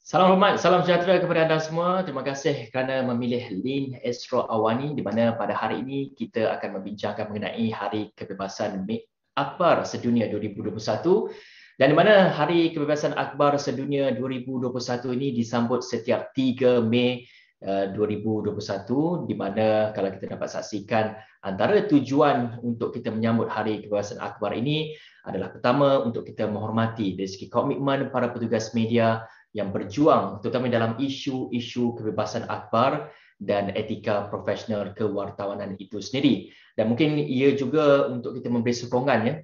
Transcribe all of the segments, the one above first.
Salam hormat, salam sejahtera kepada anda semua. Terima kasih kerana memilih Lin Astro Awani di mana pada hari ini kita akan membincangkan mengenai Hari Kebebasan Akbar Sedunia 2021 dan di mana Hari Kebebasan Akbar Sedunia 2021 ini disambut setiap 3 Mei 2021 di mana kalau kita dapat saksikan antara tujuan untuk kita menyambut Hari Kebebasan Akbar ini adalah pertama untuk kita menghormati dari segi komitmen para petugas media yang berjuang terutama dalam isu-isu kebebasan akhbar dan etika profesional kewartawanan itu sendiri. Dan mungkin ia juga untuk kita memberi sokongan ya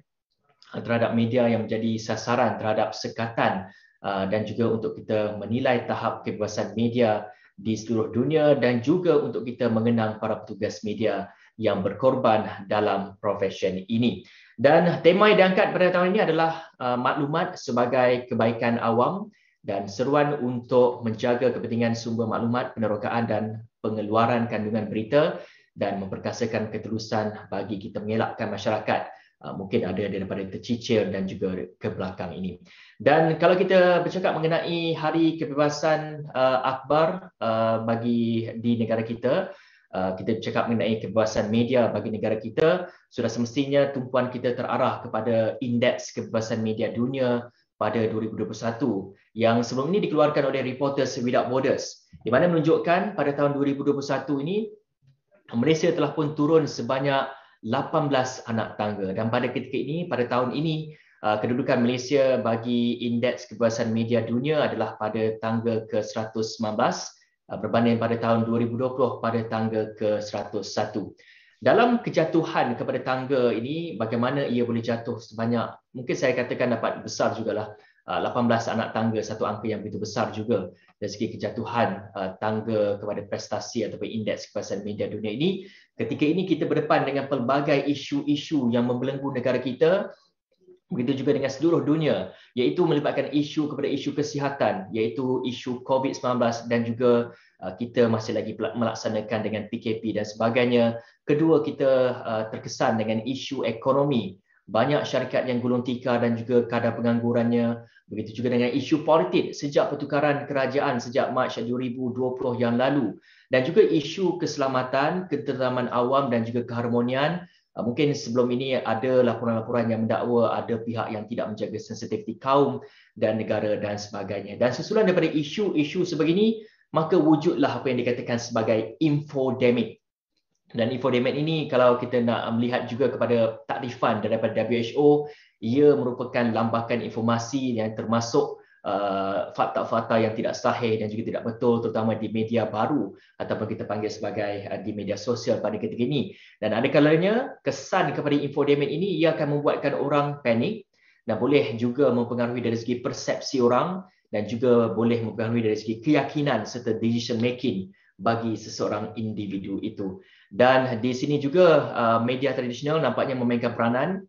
terhadap media yang menjadi sasaran terhadap sekatan dan juga untuk kita menilai tahap kebebasan media di seluruh dunia dan juga untuk kita mengenang para petugas media yang berkorban dalam profesi ini. Dan tema yang diangkat pada tahun ini adalah maklumat sebagai kebaikan awam dan seruan untuk menjaga kepentingan sumber maklumat, penerokaan dan pengeluaran kandungan berita dan memperkasakan keterusan bagi kita mengelakkan masyarakat mungkin ada daripada tercicir dan juga ke belakang ini. Dan kalau kita bercakap mengenai Hari Kebebasan Akbar bagi di negara kita, kita bercakap mengenai kebebasan media bagi negara kita, sudah semestinya tumpuan kita terarah kepada Indeks Kebebasan Media Dunia pada 2021 yang sebelum ini dikeluarkan oleh Reporters Without Borders di mana menunjukkan pada tahun 2021 ini Malaysia telah pun turun sebanyak 18 anak tangga dan pada ketika ini pada tahun ini kedudukan Malaysia bagi Indeks Kebebasan Media Dunia adalah pada tangga ke-119 berbanding pada tahun 2020 pada tangga ke-101. Dalam kejatuhan kepada tangga ini, bagaimana ia boleh jatuh sebanyak, mungkin saya katakan dapat besar jugalah, 18 anak tangga, satu angka yang begitu besar juga dari segi kejatuhan tangga kepada prestasi ataupun indeks kebebasan media dunia ini. Ketika ini kita berdepan dengan pelbagai isu-isu yang membelenggu negara kita, begitu juga dengan seluruh dunia, iaitu melibatkan isu kepada isu kesihatan, iaitu isu COVID-19 dan juga kita masih lagi melaksanakan dengan PKP dan sebagainya. Kedua, kita terkesan dengan isu ekonomi. Banyak syarikat yang gulung tikar dan juga kadar penganggurannya. Begitu juga dengan isu politik sejak pertukaran kerajaan sejak Mac 2020 yang lalu. Dan juga isu keselamatan, ketenteraman awam dan juga keharmonian. Mungkin sebelum ini ada laporan-laporan yang mendakwa ada pihak yang tidak menjaga sensitiviti kaum dan negara dan sebagainya. Dan susulan daripada isu-isu sebegini, maka wujudlah apa yang dikatakan sebagai infodemic. Dan infodemic ini kalau kita nak melihat juga kepada takrifan daripada WHO, ia merupakan lambakan informasi yang termasuk fakta-fakta yang tidak sahih dan juga tidak betul terutama di media baru ataupun kita panggil sebagai di media sosial pada ketika ini. Dan ada kalanya kesan kepada infodemic ini ia akan membuatkan orang panik dan boleh juga mempengaruhi dari segi persepsi orang dan juga boleh mempengaruhi dari segi keyakinan serta decision making bagi seseorang individu itu. Dan di sini juga media tradisional nampaknya memainkan peranan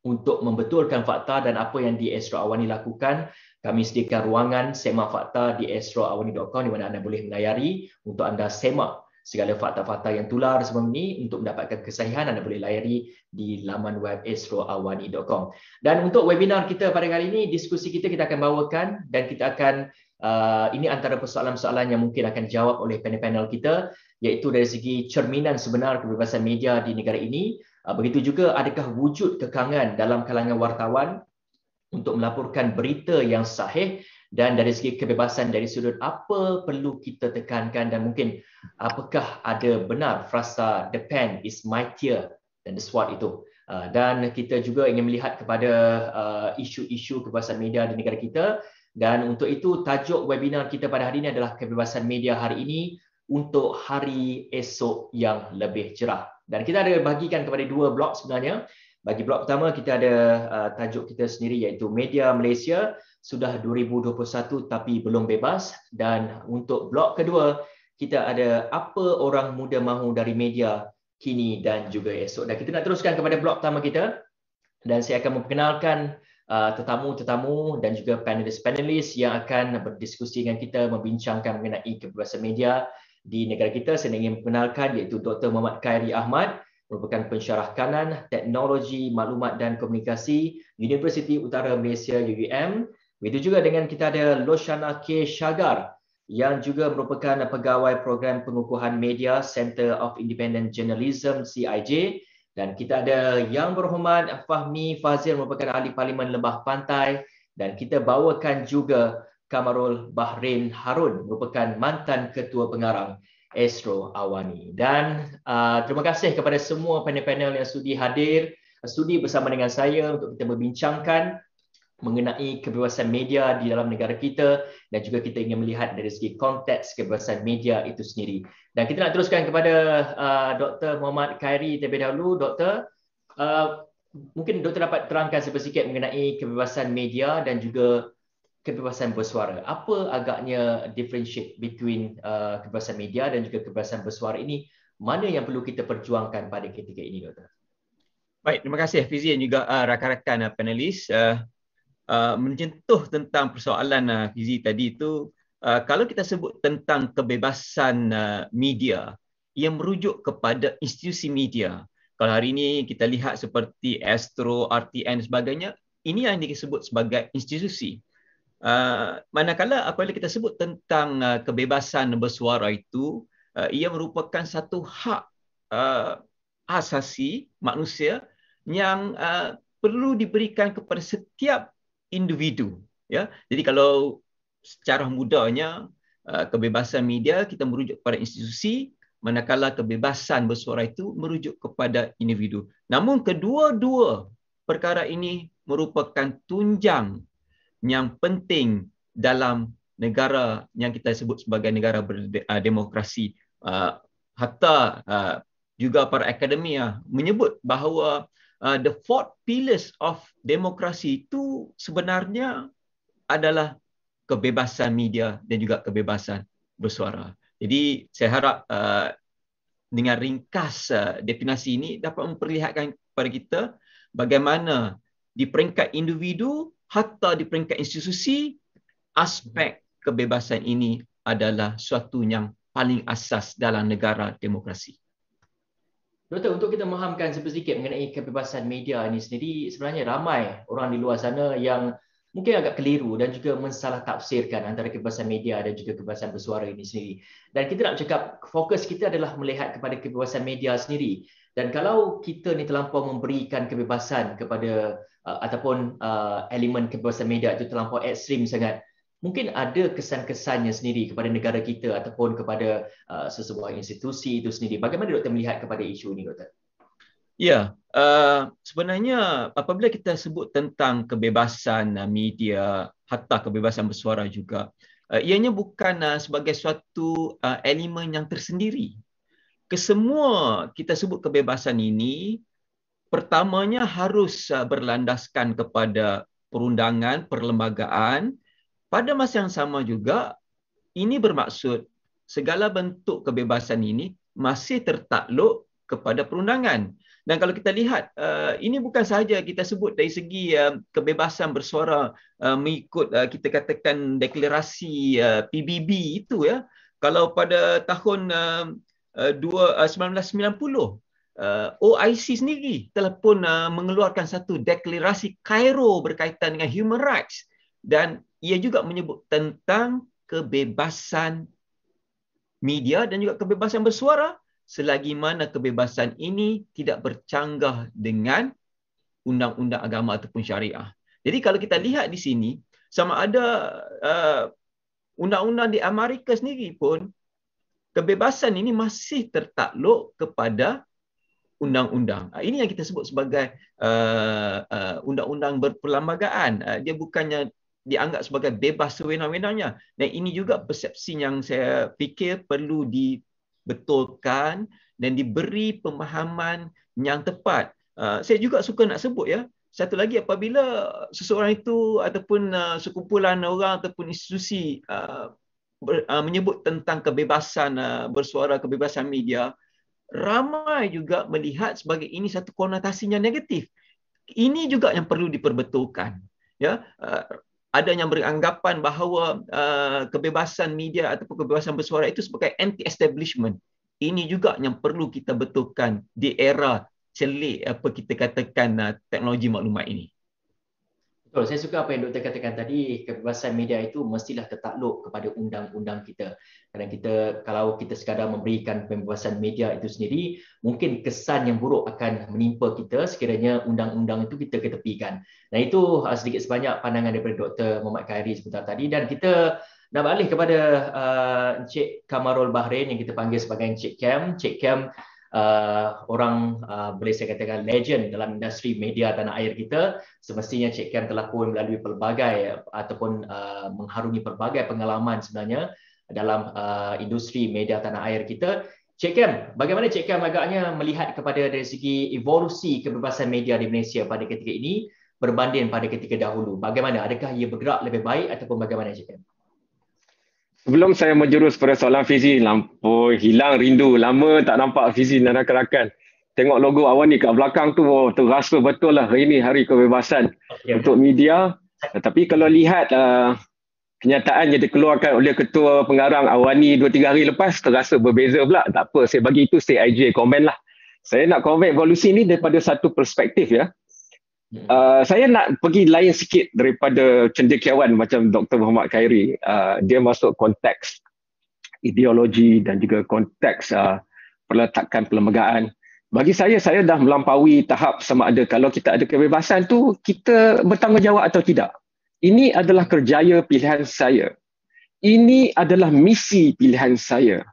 untuk membetulkan fakta dan apa yang di Astro Awani lakukan. Kami sediakan ruangan semak fakta di astroawani.com di mana anda boleh melayari untuk anda semak segala fakta-fakta yang tular sebelum ini. Untuk mendapatkan kesahihan anda boleh layari di laman web astroawani.com. Dan untuk webinar kita pada kali ini, diskusi kita akan bawakan dan kita akan ini antara persoalan-persoalan yang mungkin akan dijawab oleh panel-panel kita, iaitu dari segi cerminan sebenar kebebasan media di negara ini. Begitu juga adakah wujud kekangan dalam kalangan wartawan untuk melaporkan berita yang sahih, dan dari segi kebebasan dari sudut apa perlu kita tekankan dan mungkin apakah ada benar frasa the pen is mightier than the sword itu. Dan kita juga ingin melihat kepada isu-isu kebebasan media di negara kita, dan untuk itu tajuk webinar kita pada hari ini adalah kebebasan media hari ini untuk hari esok yang lebih cerah. Dan kita ada bagikan kepada dua blok sebenarnya. Bagi blok pertama kita ada tajuk kita sendiri iaitu Media Malaysia sudah 2021 tapi belum bebas, dan untuk blok kedua kita ada apa orang muda mahu dari media kini dan juga esok. Dan kita nak teruskan kepada blok pertama kita dan saya akan memperkenalkan tetamu-tetamu dan juga panelis-panelis yang akan berdiskusi dengan kita membincangkan mengenai kebebasan media di negara kita. Saya ingin memperkenalkan iaitu Dr. Muhammad Khairi Ahmad, merupakan pensyarah kanan Teknologi Maklumat dan Komunikasi Universiti Utara Malaysia UUM, Begitu juga dengan kita ada Loshana K. Shagar yang juga merupakan pegawai program pengukuhan media Center of Independent Journalism CIJ, dan kita ada Yang Berhormat Fahmi Fazil merupakan ahli Parlimen Lembah Pantai, dan kita bawakan juga Kamarul Bahrain Harun merupakan mantan ketua pengarang Astro Awani. Dan terima kasih kepada semua panel-panel yang sudi hadir, sudi bersama dengan saya untuk kita membincangkan mengenai kebebasan media di dalam negara kita, dan juga kita ingin melihat dari segi konteks kebebasan media itu sendiri. Dan kita nak teruskan kepada Dr. Muhammad Khairi terlebih dahulu. Doktor, mungkin Doktor dapat terangkan sedikit mengenai kebebasan media dan juga kebebasan bersuara. Apa agaknya differentiate between kebebasan media dan juga kebebasan bersuara ini? Mana yang perlu kita perjuangkan pada ketika ini, Doktor? Baik, terima kasih Fizi dan juga rakan-rakan panelis. Menyentuh tentang persoalan Fizi tadi itu, kalau kita sebut tentang kebebasan media yang merujuk kepada institusi media, kalau hari ini kita lihat seperti Astro, RTN dan sebagainya, ini yang disebut sebagai institusi. Manakala apabila kita sebut tentang kebebasan bersuara itu, ia merupakan satu hak asasi manusia yang perlu diberikan kepada setiap individu, ya. Jadi kalau secara mudahnya kebebasan media kita merujuk kepada institusi, manakala kebebasan bersuara itu merujuk kepada individu. Namun kedua-dua perkara ini merupakan tunjang yang penting dalam negara yang kita sebut sebagai negara berdemokrasi. Hatta juga para akademia menyebut bahawa the four pillars of demokrasi itu sebenarnya adalah kebebasan media dan juga kebebasan bersuara. Jadi saya harap dengan ringkas definisi ini dapat memperlihatkan kepada kita bagaimana di peringkat individu hatta di peringkat institusi, aspek kebebasan ini adalah suatu yang paling asas dalam negara demokrasi. Doktor, untuk kita memahamkan sedikit mengenai kebebasan media ini sendiri, sebenarnya ramai orang di luar sana yang mungkin agak keliru dan juga mensalah tafsirkan antara kebebasan media dan juga kebebasan bersuara ini sendiri. Dan kita nak cakap, fokus kita adalah melihat kepada kebebasan media sendiri. Dan kalau kita ni terlampau memberikan kebebasan kepada ataupun elemen kebebasan media itu terlampau ekstrim sangat, mungkin ada kesan-kesannya sendiri kepada negara kita ataupun kepada sesebuah institusi itu sendiri. Bagaimana doktor melihat kepada isu ini, doktor? Ya, sebenarnya apabila kita sebut tentang kebebasan media, hatta kebebasan bersuara juga, ianya bukan sebagai suatu elemen yang tersendiri. Kesemua kita sebut kebebasan ini, pertamanya harus berlandaskan kepada perundangan, perlembagaan. Pada masa yang sama juga, ini bermaksud segala bentuk kebebasan ini masih tertakluk kepada perundangan. Dan kalau kita lihat, ini bukan sahaja kita sebut dari segi kebebasan bersuara mengikut kita katakan deklarasi PBB itu, ya. Kalau pada tahun 1990, OIC sendiri telah pun mengeluarkan satu deklarasi Kairo berkaitan dengan human rights, dan ia juga menyebut tentang kebebasan media dan juga kebebasan bersuara selagi mana kebebasan ini tidak bercanggah dengan undang-undang agama ataupun syariah. Jadi kalau kita lihat di sini, sama ada undang-undang di Amerika sendiri pun, kebebasan ini masih tertakluk kepada undang-undang. Ini yang kita sebut sebagai undang-undang berperlembagaan. Dia bukannya dianggap sebagai bebas sewenang-wenangnya. Dan ini juga persepsi yang saya fikir perlu dibetulkan dan diberi pemahaman yang tepat. Saya juga suka nak sebut, ya, satu lagi, apabila seseorang itu ataupun sekumpulan orang ataupun institusi menyebut tentang kebebasan bersuara, kebebasan media, ramai juga melihat sebagai ini satu konotasinya negatif. Ini juga yang perlu diperbetulkan. Ya, ada yang beranggapan bahawa kebebasan media ataupun kebebasan bersuara itu sebagai anti-establishment. Ini juga yang perlu kita betulkan di era celik apa kita katakan teknologi maklumat ini. Betul, saya suka apa yang Doktor katakan tadi, kebebasan media itu mestilah tertakluk kepada undang-undang kita. Kerana kalau kita sekadar memberikan kebebasan media itu sendiri, mungkin kesan yang buruk akan menimpa kita sekiranya undang-undang itu kita ketepikan. Dan itu sedikit sebanyak pandangan daripada Doktor Muhammad Khairi sebentar tadi. Dan kita nak beralih kepada Encik Kamarul Bahrain yang kita panggil sebagai Encik Kam. Encik Kam orang boleh saya katakan legend dalam industri media tanah air kita. Semestinya Cik Kam telah pun melalui pelbagai ataupun mengharungi pelbagai pengalaman sebenarnya dalam industri media tanah air kita. Cik Kam, bagaimana Cik Kam agaknya melihat kepada dari segi evolusi kebebasan media di Malaysia pada ketika ini berbanding pada ketika dahulu? Bagaimana? Adakah ia bergerak lebih baik ataupun bagaimana Cik Kam? Sebelum saya menjurus pada soalan Fizi, lampau hilang rindu. Lama tak nampak Fizi dan rakan-rakan. Tengok logo Awani kat belakang tu, oh, terasa betul lah hari ini hari kebebasan untuk media. Tetapi kalau lihat kenyataan yang dikeluarkan oleh Ketua Pengarang Awani 2-3 hari lepas, terasa berbeza pula. Tak apa, saya bagi itu CIJ komen lah. Saya nak komen evolusi ini daripada satu perspektif ya. Saya nak pergi lain sikit daripada cendekiawan macam Dr. Muhammad Khairi. Dia masuk konteks ideologi dan juga konteks perletakan perlembagaan. Bagi saya dah melampaui tahap sama ada kalau kita ada kebebasan tu, kita bertanggungjawab atau tidak. Ini adalah kerjaya pilihan saya. Ini adalah misi pilihan saya.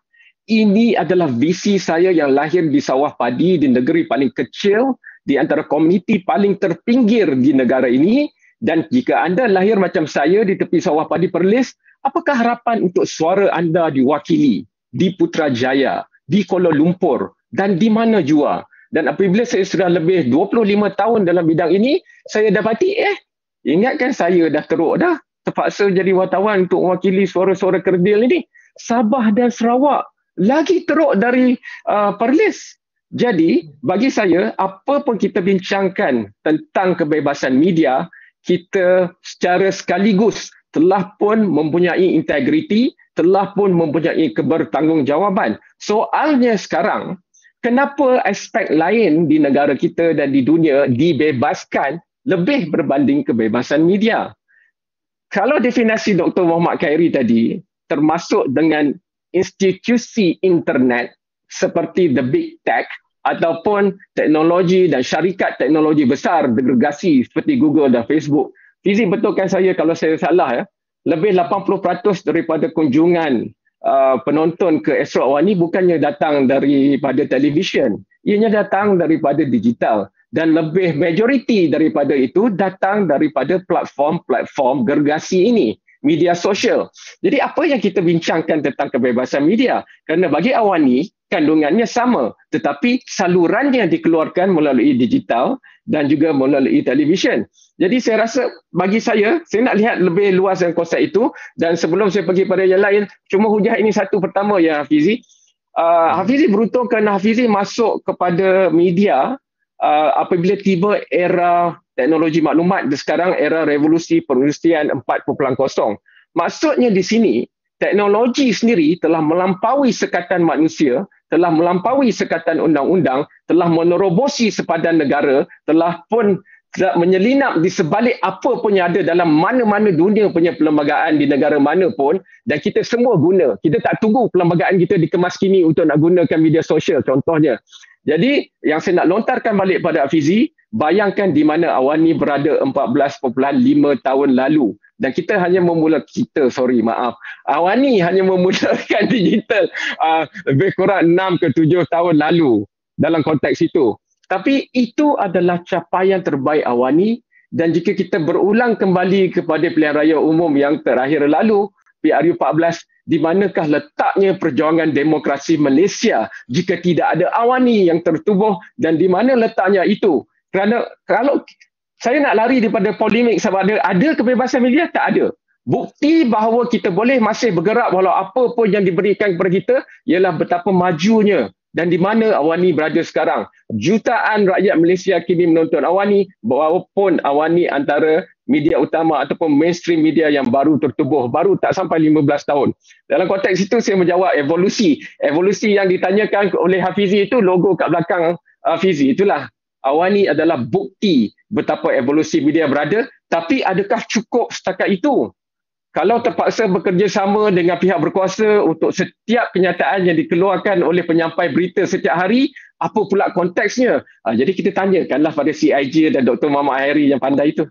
Ini adalah visi saya yang lahir di sawah padi di negeri paling kecil di antara komuniti paling terpinggir di negara ini. Dan jika anda lahir macam saya di tepi sawah padi Perlis, apakah harapan untuk suara anda diwakili di Putrajaya, di Kuala Lumpur dan di mana jua? Dan apabila saya sudah lebih 25 tahun dalam bidang ini, saya dapati ingatkan saya dah teruk dah, terpaksa jadi wartawan untuk mewakili suara-suara kerdil ini. Sabah dan Sarawak lagi teruk dari Perlis. Jadi, bagi saya, apa pun kita bincangkan tentang kebebasan media, kita secara sekaligus telah pun mempunyai integriti, telah pun mempunyai kebertanggungjawaban. Soalnya sekarang, kenapa aspek lain di negara kita dan di dunia dibebaskan lebih berbanding kebebasan media? Kalau definisi Dr. Muhammad Khairi tadi, termasuk dengan institusi internet, seperti the big tech ataupun teknologi dan syarikat teknologi besar delegasi seperti Google dan Facebook. Fizi betulkan saya kalau saya salah ya. Lebih 80% daripada kunjungan penonton ke Astro Awani bukannya datang daripada televisyen. Ianya datang daripada digital dan lebih majoriti daripada itu datang daripada platform-platform gergasi ini, media sosial. Jadi apa yang kita bincangkan tentang kebebasan media? Kerana bagi Awani, kandungannya sama, tetapi salurannya dikeluarkan melalui digital dan juga melalui televisyen. Jadi saya rasa, bagi saya nak lihat lebih luas dalam konsep itu. Dan sebelum saya pergi pada yang lain, cuma hujah ini satu pertama ya Hafizi. Hafizi beruntung kerana Hafizi masuk kepada media apabila tiba era teknologi maklumat, sekarang era revolusi perindustrian 4.0. Maksudnya di sini, teknologi sendiri telah melampaui sekatan manusia, telah melampaui sekatan undang-undang, telah menerobosi sepadan negara, telah pun menyelinap di sebalik apa pun yang ada dalam mana-mana dunia punya perlembagaan di negara mana pun, dan kita semua guna. Kita tak tunggu perlembagaan kita dikemas kini untuk nak gunakan media sosial contohnya. Jadi yang saya nak lontarkan balik pada Hafizi, bayangkan di mana Awani berada 14.5 tahun lalu. Dan kita hanya Awani hanya memulakan digital lebih kurang 6 ke 7 tahun lalu dalam konteks itu. Tapi itu adalah capaian terbaik Awani, dan jika kita berulang kembali kepada pilihan raya umum yang terakhir lalu, PRU 14, di manakah letaknya perjuangan demokrasi Malaysia jika tidak ada Awani yang tertubuh, dan di mana letaknya itu? Kerana kalau saya nak lari daripada polemik sama ada kebebasan media, tak ada. Bukti bahawa kita boleh masih bergerak walau apa pun yang diberikan kepada kita ialah betapa majunya dan di mana Awani berada sekarang. Jutaan rakyat Malaysia kini menonton Awani, walaupun Awani antara media utama ataupun mainstream media yang baru tertubuh, baru tak sampai 15 tahun. Dalam konteks itu saya menjawab evolusi. Evolusi yang ditanyakan oleh Hafizi itu logo kat belakang Hafizi, itulah Awani adalah bukti betapa evolusi media berada, tapi adakah cukup setakat itu? Kalau terpaksa bekerjasama dengan pihak berkuasa untuk setiap kenyataan yang dikeluarkan oleh penyampai berita setiap hari, apa pula konteksnya? Jadi kita tanyakanlah pada CIJ dan Dr. Muhammad Hairi yang pandai itu.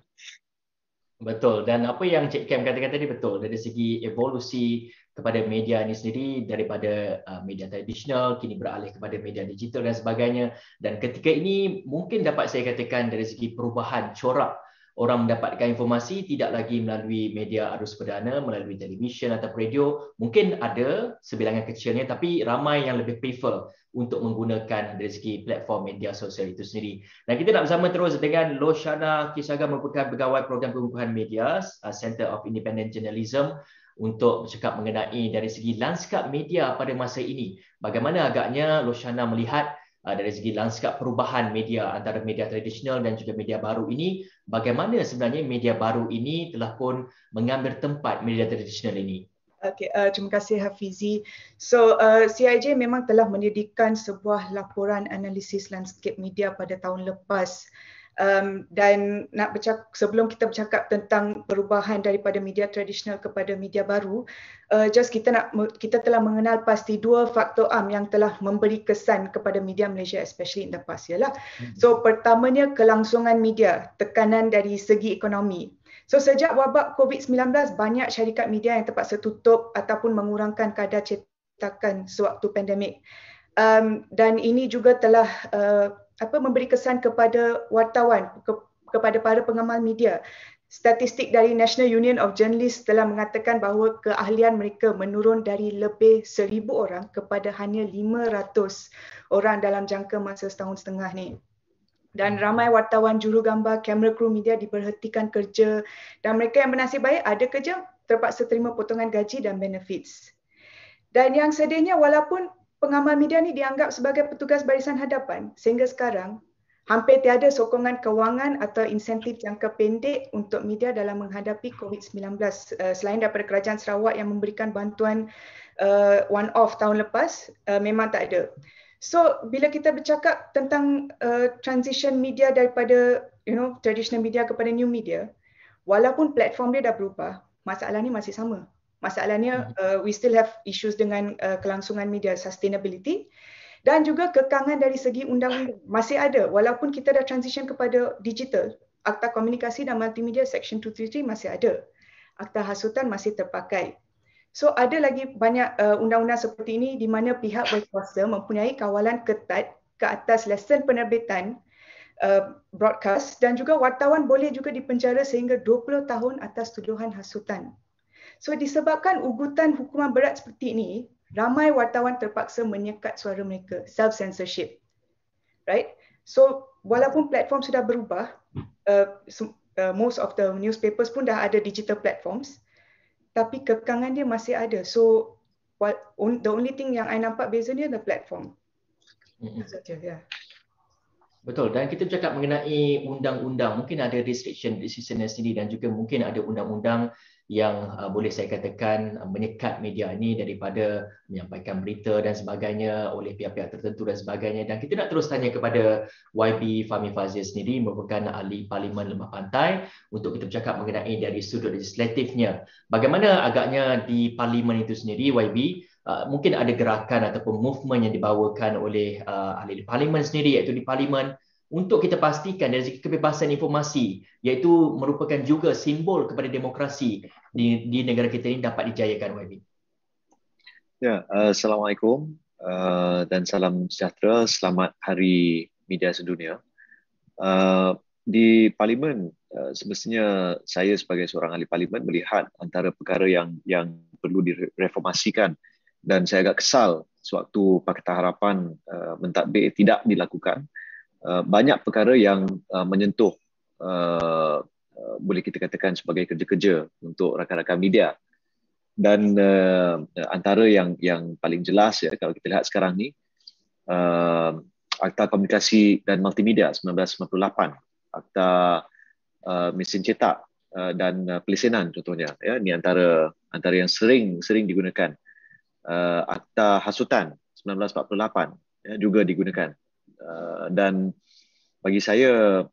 Betul, dan apa yang Cik Kem katakan tadi betul, dari segi evolusi kepada media ini sendiri, daripada media tradisional kini beralih kepada media digital dan sebagainya. Dan ketika ini mungkin dapat saya katakan dari segi perubahan corak orang mendapatkan informasi tidak lagi melalui media arus perdana, melalui televisyen atau radio. Mungkin ada sebilangan kecilnya, tapi ramai yang lebih prefer untuk menggunakan dari segi platform media sosial itu sendiri. Dan kita nak bersama terus dengan Loshana Kisaga, merupakan pegawai program pengukuhan media Center of Independent Journalism, untuk bercakap mengenai dari segi lanskap media pada masa ini. Bagaimana agaknya Loshana melihat dari segi lanskap perubahan media antara media tradisional dan juga media baru ini, bagaimana sebenarnya media baru ini telah pun mengambil tempat media tradisional ini? Okay, terima kasih Hafizi. So, CIJ memang telah menyediakan sebuah laporan analisis landscape media pada tahun lepas. Dan sebelum kita bercakap tentang perubahan daripada media tradisional kepada media baru, kita telah mengenal pasti dua faktor yang telah memberi kesan kepada media Malaysia, especially in the past, ialah so pertamanya kelangsungan media, tekanan dari segi ekonomi. So sejak wabak COVID-19, banyak syarikat media yang terpaksa tutup ataupun mengurangkan kadar cetakan sewaktu pandemik. Dan ini juga telah memberi kesan kepada wartawan, kepada para pengamal media. Statistik dari National Union of Journalists telah mengatakan bahawa keahlian mereka menurun dari lebih 1,000 orang kepada hanya 500 orang dalam jangka masa setahun setengah ni. Dan ramai wartawan, jurugambar, kamera kru media diberhentikan kerja, dan mereka yang bernasib baik ada kerja terpaksa terima potongan gaji dan benefits. Dan yang sedihnya, walaupun pengamal media ni dianggap sebagai petugas barisan hadapan, sehingga sekarang hampir tiada sokongan kewangan atau insentif jangka pendek untuk media dalam menghadapi COVID-19, selain daripada Kerajaan Sarawak yang memberikan bantuan one-off tahun lepas, memang tak ada. So bila kita bercakap tentang transition media daripada traditional media kepada new media, walaupun platform dia dah berubah, masalah ni masih sama. Masalahnya we still have issues dengan kelangsungan media, sustainability, dan juga kekangan dari segi undang-undang masih ada. Walaupun kita dah transition kepada digital, Akta Komunikasi dan Multimedia Section 233 masih ada. Akta Hasutan masih terpakai. So ada lagi banyak undang-undang seperti ini di mana pihak berkuasa mempunyai kawalan ketat ke atas lesen penerbitan broadcast, dan juga wartawan boleh juga dipenjara sehingga 20 tahun atas tuduhan hasutan. So disebabkan ugutan hukuman berat seperti ini, ramai wartawan terpaksa menyekat suara mereka, self-censorship. Right? So walaupun platform sudah berubah, most of the newspapers pun dah ada digital platforms, tapi kekangan dia masih ada. So the only thing yang I nampak beza dia the platform. Yeah. Betul, dan kita bercakap mengenai undang-undang, mungkin ada restriction sendiri, dan juga mungkin ada undang-undang yang boleh saya katakan menyekat media ini daripada menyampaikan berita dan sebagainya oleh pihak-pihak tertentu dan sebagainya. Dan kita nak terus tanya kepada YB Fahmi Fazil sendiri, merupakan ahli Parlimen Lembah Pantai, untuk kita bercakap mengenai dari sudut legislatifnya. Bagaimana agaknya di Parlimen itu sendiri, YB, mungkin ada gerakan ataupun movement yang dibawakan oleh ahli Parlimen sendiri, iaitu di Parlimen, untuk kita pastikan dari segi kebebasan informasi, iaitu merupakan juga simbol kepada demokrasi di negara kita ini, dapat dijayakan, YB. Ya, Assalamualaikum dan salam sejahtera. Selamat Hari Media Sedunia. Di Parlimen, semestinya saya sebagai seorang ahli Parlimen melihat antara perkara yang perlu direformasikan, dan saya agak kesal sewaktu Pakatan Harapan mentadbir tidak dilakukan. Banyak perkara yang menyentuh boleh kita katakan sebagai kerja-kerja untuk rakan-rakan media, dan antara yang paling jelas ya, kalau kita lihat sekarang ni, Akta Komunikasi dan Multimedia 1998, Akta Mesin Cetak dan Pelisenan contohnya, ya, ini antara yang sering digunakan. Akta Hasutan 1948 ya, juga digunakan. Dan bagi saya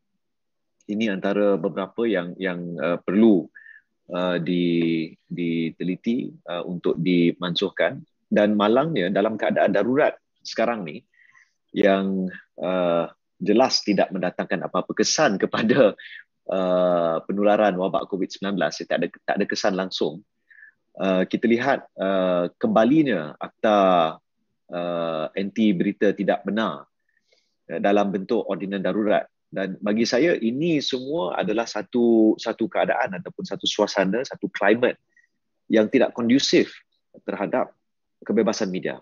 ini antara beberapa yang perlu diteliti untuk dimansuhkan. Dan malangnya dalam keadaan darurat sekarang ni yang jelas tidak mendatangkan apa-apa kesan kepada penularan wabak COVID-19, tak ada kesan langsung. Kita lihat kembalinya akta anti berita tidak benar dalam bentuk ordinan darurat. Dan bagi saya ini semua adalah satu keadaan ataupun satu suasana, satu climate yang tidak kondusif terhadap kebebasan media.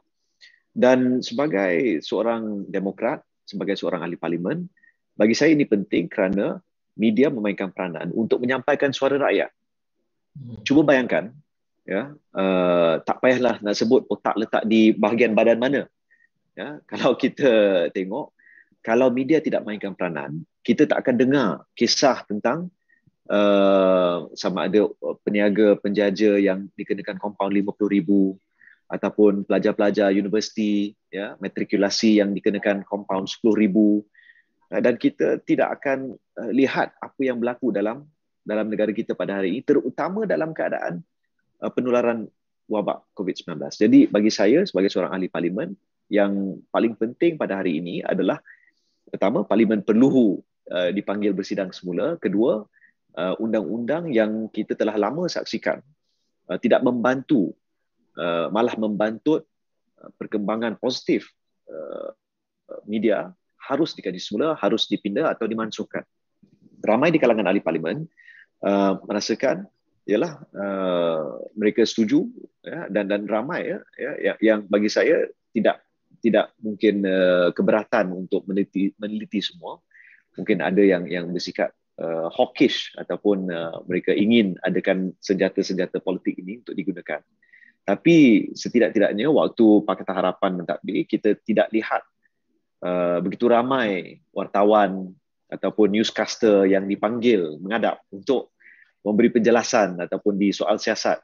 Dan sebagai seorang demokrat, sebagai seorang ahli parlimen, bagi saya ini penting kerana media memainkan peranan untuk menyampaikan suara rakyat. Cuba bayangkan, ya, tak payahlah nak sebut otak letak di bahagian badan mana. Ya, kalau kita tengok, kalau media tidak mainkan peranan, kita tak akan dengar kisah tentang sama ada peniaga penjaja yang dikenakan kompaun 50,000 ataupun pelajar-pelajar universiti, ya, matrikulasi yang dikenakan kompaun 10,000, dan kita tidak akan lihat apa yang berlaku dalam negara kita pada hari ini, terutama dalam keadaan penularan wabak COVID-19. Jadi bagi saya sebagai seorang ahli parlimen, yang paling penting pada hari ini adalah pertama, parlimen perlu dipanggil bersidang semula. Kedua, undang-undang yang kita telah lama saksikan tidak membantu, malah membantut perkembangan positif media, harus dikaji semula, harus dipindah atau dimansuhkan. Ramai di kalangan ahli parlimen merasakan ialah mereka setuju, ya, dan ramai, ya, yang bagi saya tidak mungkin keberatan untuk meneliti semua. Mungkin ada yang bersikap hawkish ataupun mereka ingin adakan senjata-senjata politik ini untuk digunakan. Tapi setidak-tidaknya waktu Pakatan Harapan mentadbir, kita tidak lihat begitu ramai wartawan ataupun newscaster yang dipanggil menghadap untuk memberi penjelasan ataupun di soal siasat.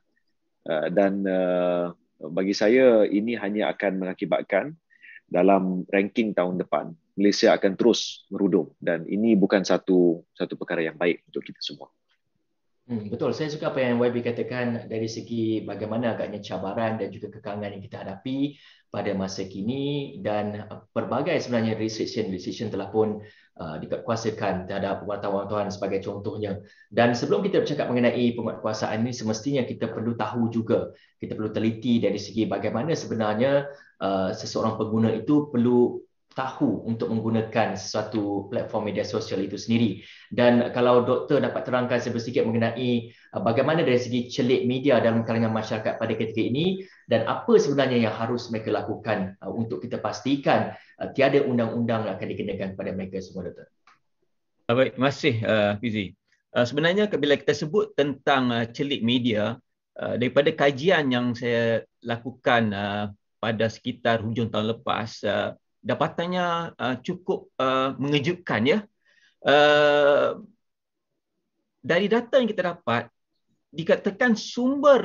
Dan bagi saya ini hanya akan mengakibatkan dalam ranking tahun depan Malaysia akan terus merudum, dan ini bukan satu perkara yang baik untuk kita semua. Betul, saya suka apa yang YB katakan dari segi bagaimana agaknya cabaran dan juga kekangan yang kita hadapi pada masa kini, dan pelbagai sebenarnya restriction telah pun dikuatkuasakan terhadap wartawan-wartawan sebagai contohnya. Dan sebelum kita bercakap mengenai penguatkuasaan ini, semestinya kita perlu tahu juga, kita perlu teliti dari segi bagaimana sebenarnya seseorang pengguna itu perlu tahu untuk menggunakan sesuatu platform media sosial itu sendiri. Dan kalau doktor dapat terangkan sedikit mengenai bagaimana dari segi celik media dalam kalangan masyarakat pada ketika ini, dan apa sebenarnya yang harus mereka lakukan untuk kita pastikan tiada undang-undang yang akan dikenakan kepada mereka semua, doktor. Baik, terima kasih Fizi. Sebenarnya bila kita sebut tentang celik media, daripada kajian yang saya lakukan pada sekitar hujung tahun lepas, dapatannya cukup mengejutkan, ya. Dari data yang kita dapat, dikatakan sumber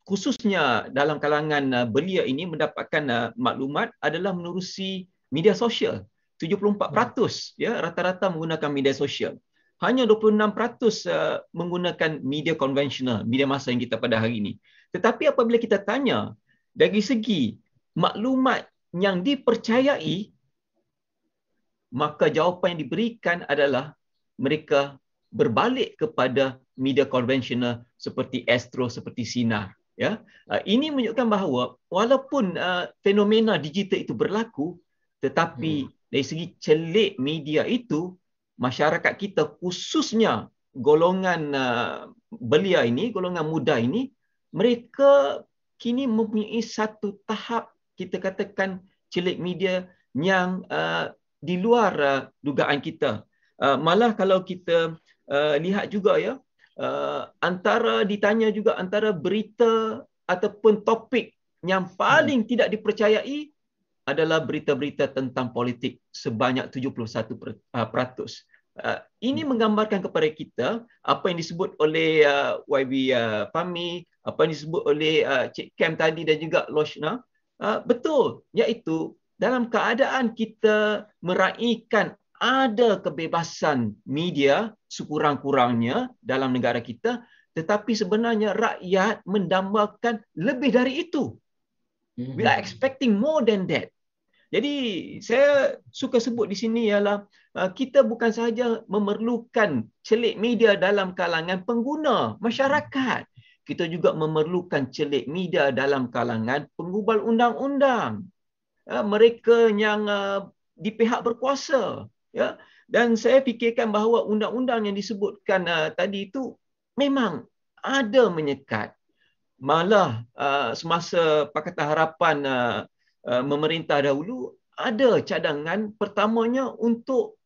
khususnya dalam kalangan belia ini mendapatkan maklumat adalah menerusi media sosial. 74% ya, rata-rata menggunakan media sosial. Hanya 26% menggunakan media konvensional, media massa yang kita pada hari ini. Tetapi apabila kita tanya dari segi maklumat yang dipercayai, maka jawapan yang diberikan adalah mereka berbalik kepada media konvensional seperti Astro, seperti Sinar. Ya, ini menunjukkan bahawa walaupun fenomena digital itu berlaku, tetapi dari segi celik media itu, masyarakat kita khususnya golongan belia ini, golongan muda ini, mereka kini mempunyai satu tahap, kita katakan, celik media yang di luar dugaan kita. Malah kalau kita lihat juga, ya, ditanya juga antara berita ataupun topik yang paling tidak dipercayai adalah berita-berita tentang politik sebanyak 71%. Ini menggambarkan kepada kita apa yang disebut oleh YB Fahmi, apa yang disebut oleh Cik Kem tadi dan juga Loshna, betul, iaitu dalam keadaan kita meraihkan ada kebebasan media sekurang-kurangnya dalam negara kita, tetapi sebenarnya rakyat mendambakan lebih dari itu. We are expecting more than that. Jadi saya suka sebut di sini ialah kita bukan sahaja memerlukan celik media dalam kalangan pengguna masyarakat, kita juga memerlukan celik media dalam kalangan penggubal undang-undang, mereka yang di pihak berkuasa, ya. Dan saya fikirkan bahawa undang-undang yang disebutkan tadi itu memang ada menyekat. Malah semasa Pakatan Harapan memerintah dahulu, ada cadangan pertamanya untuk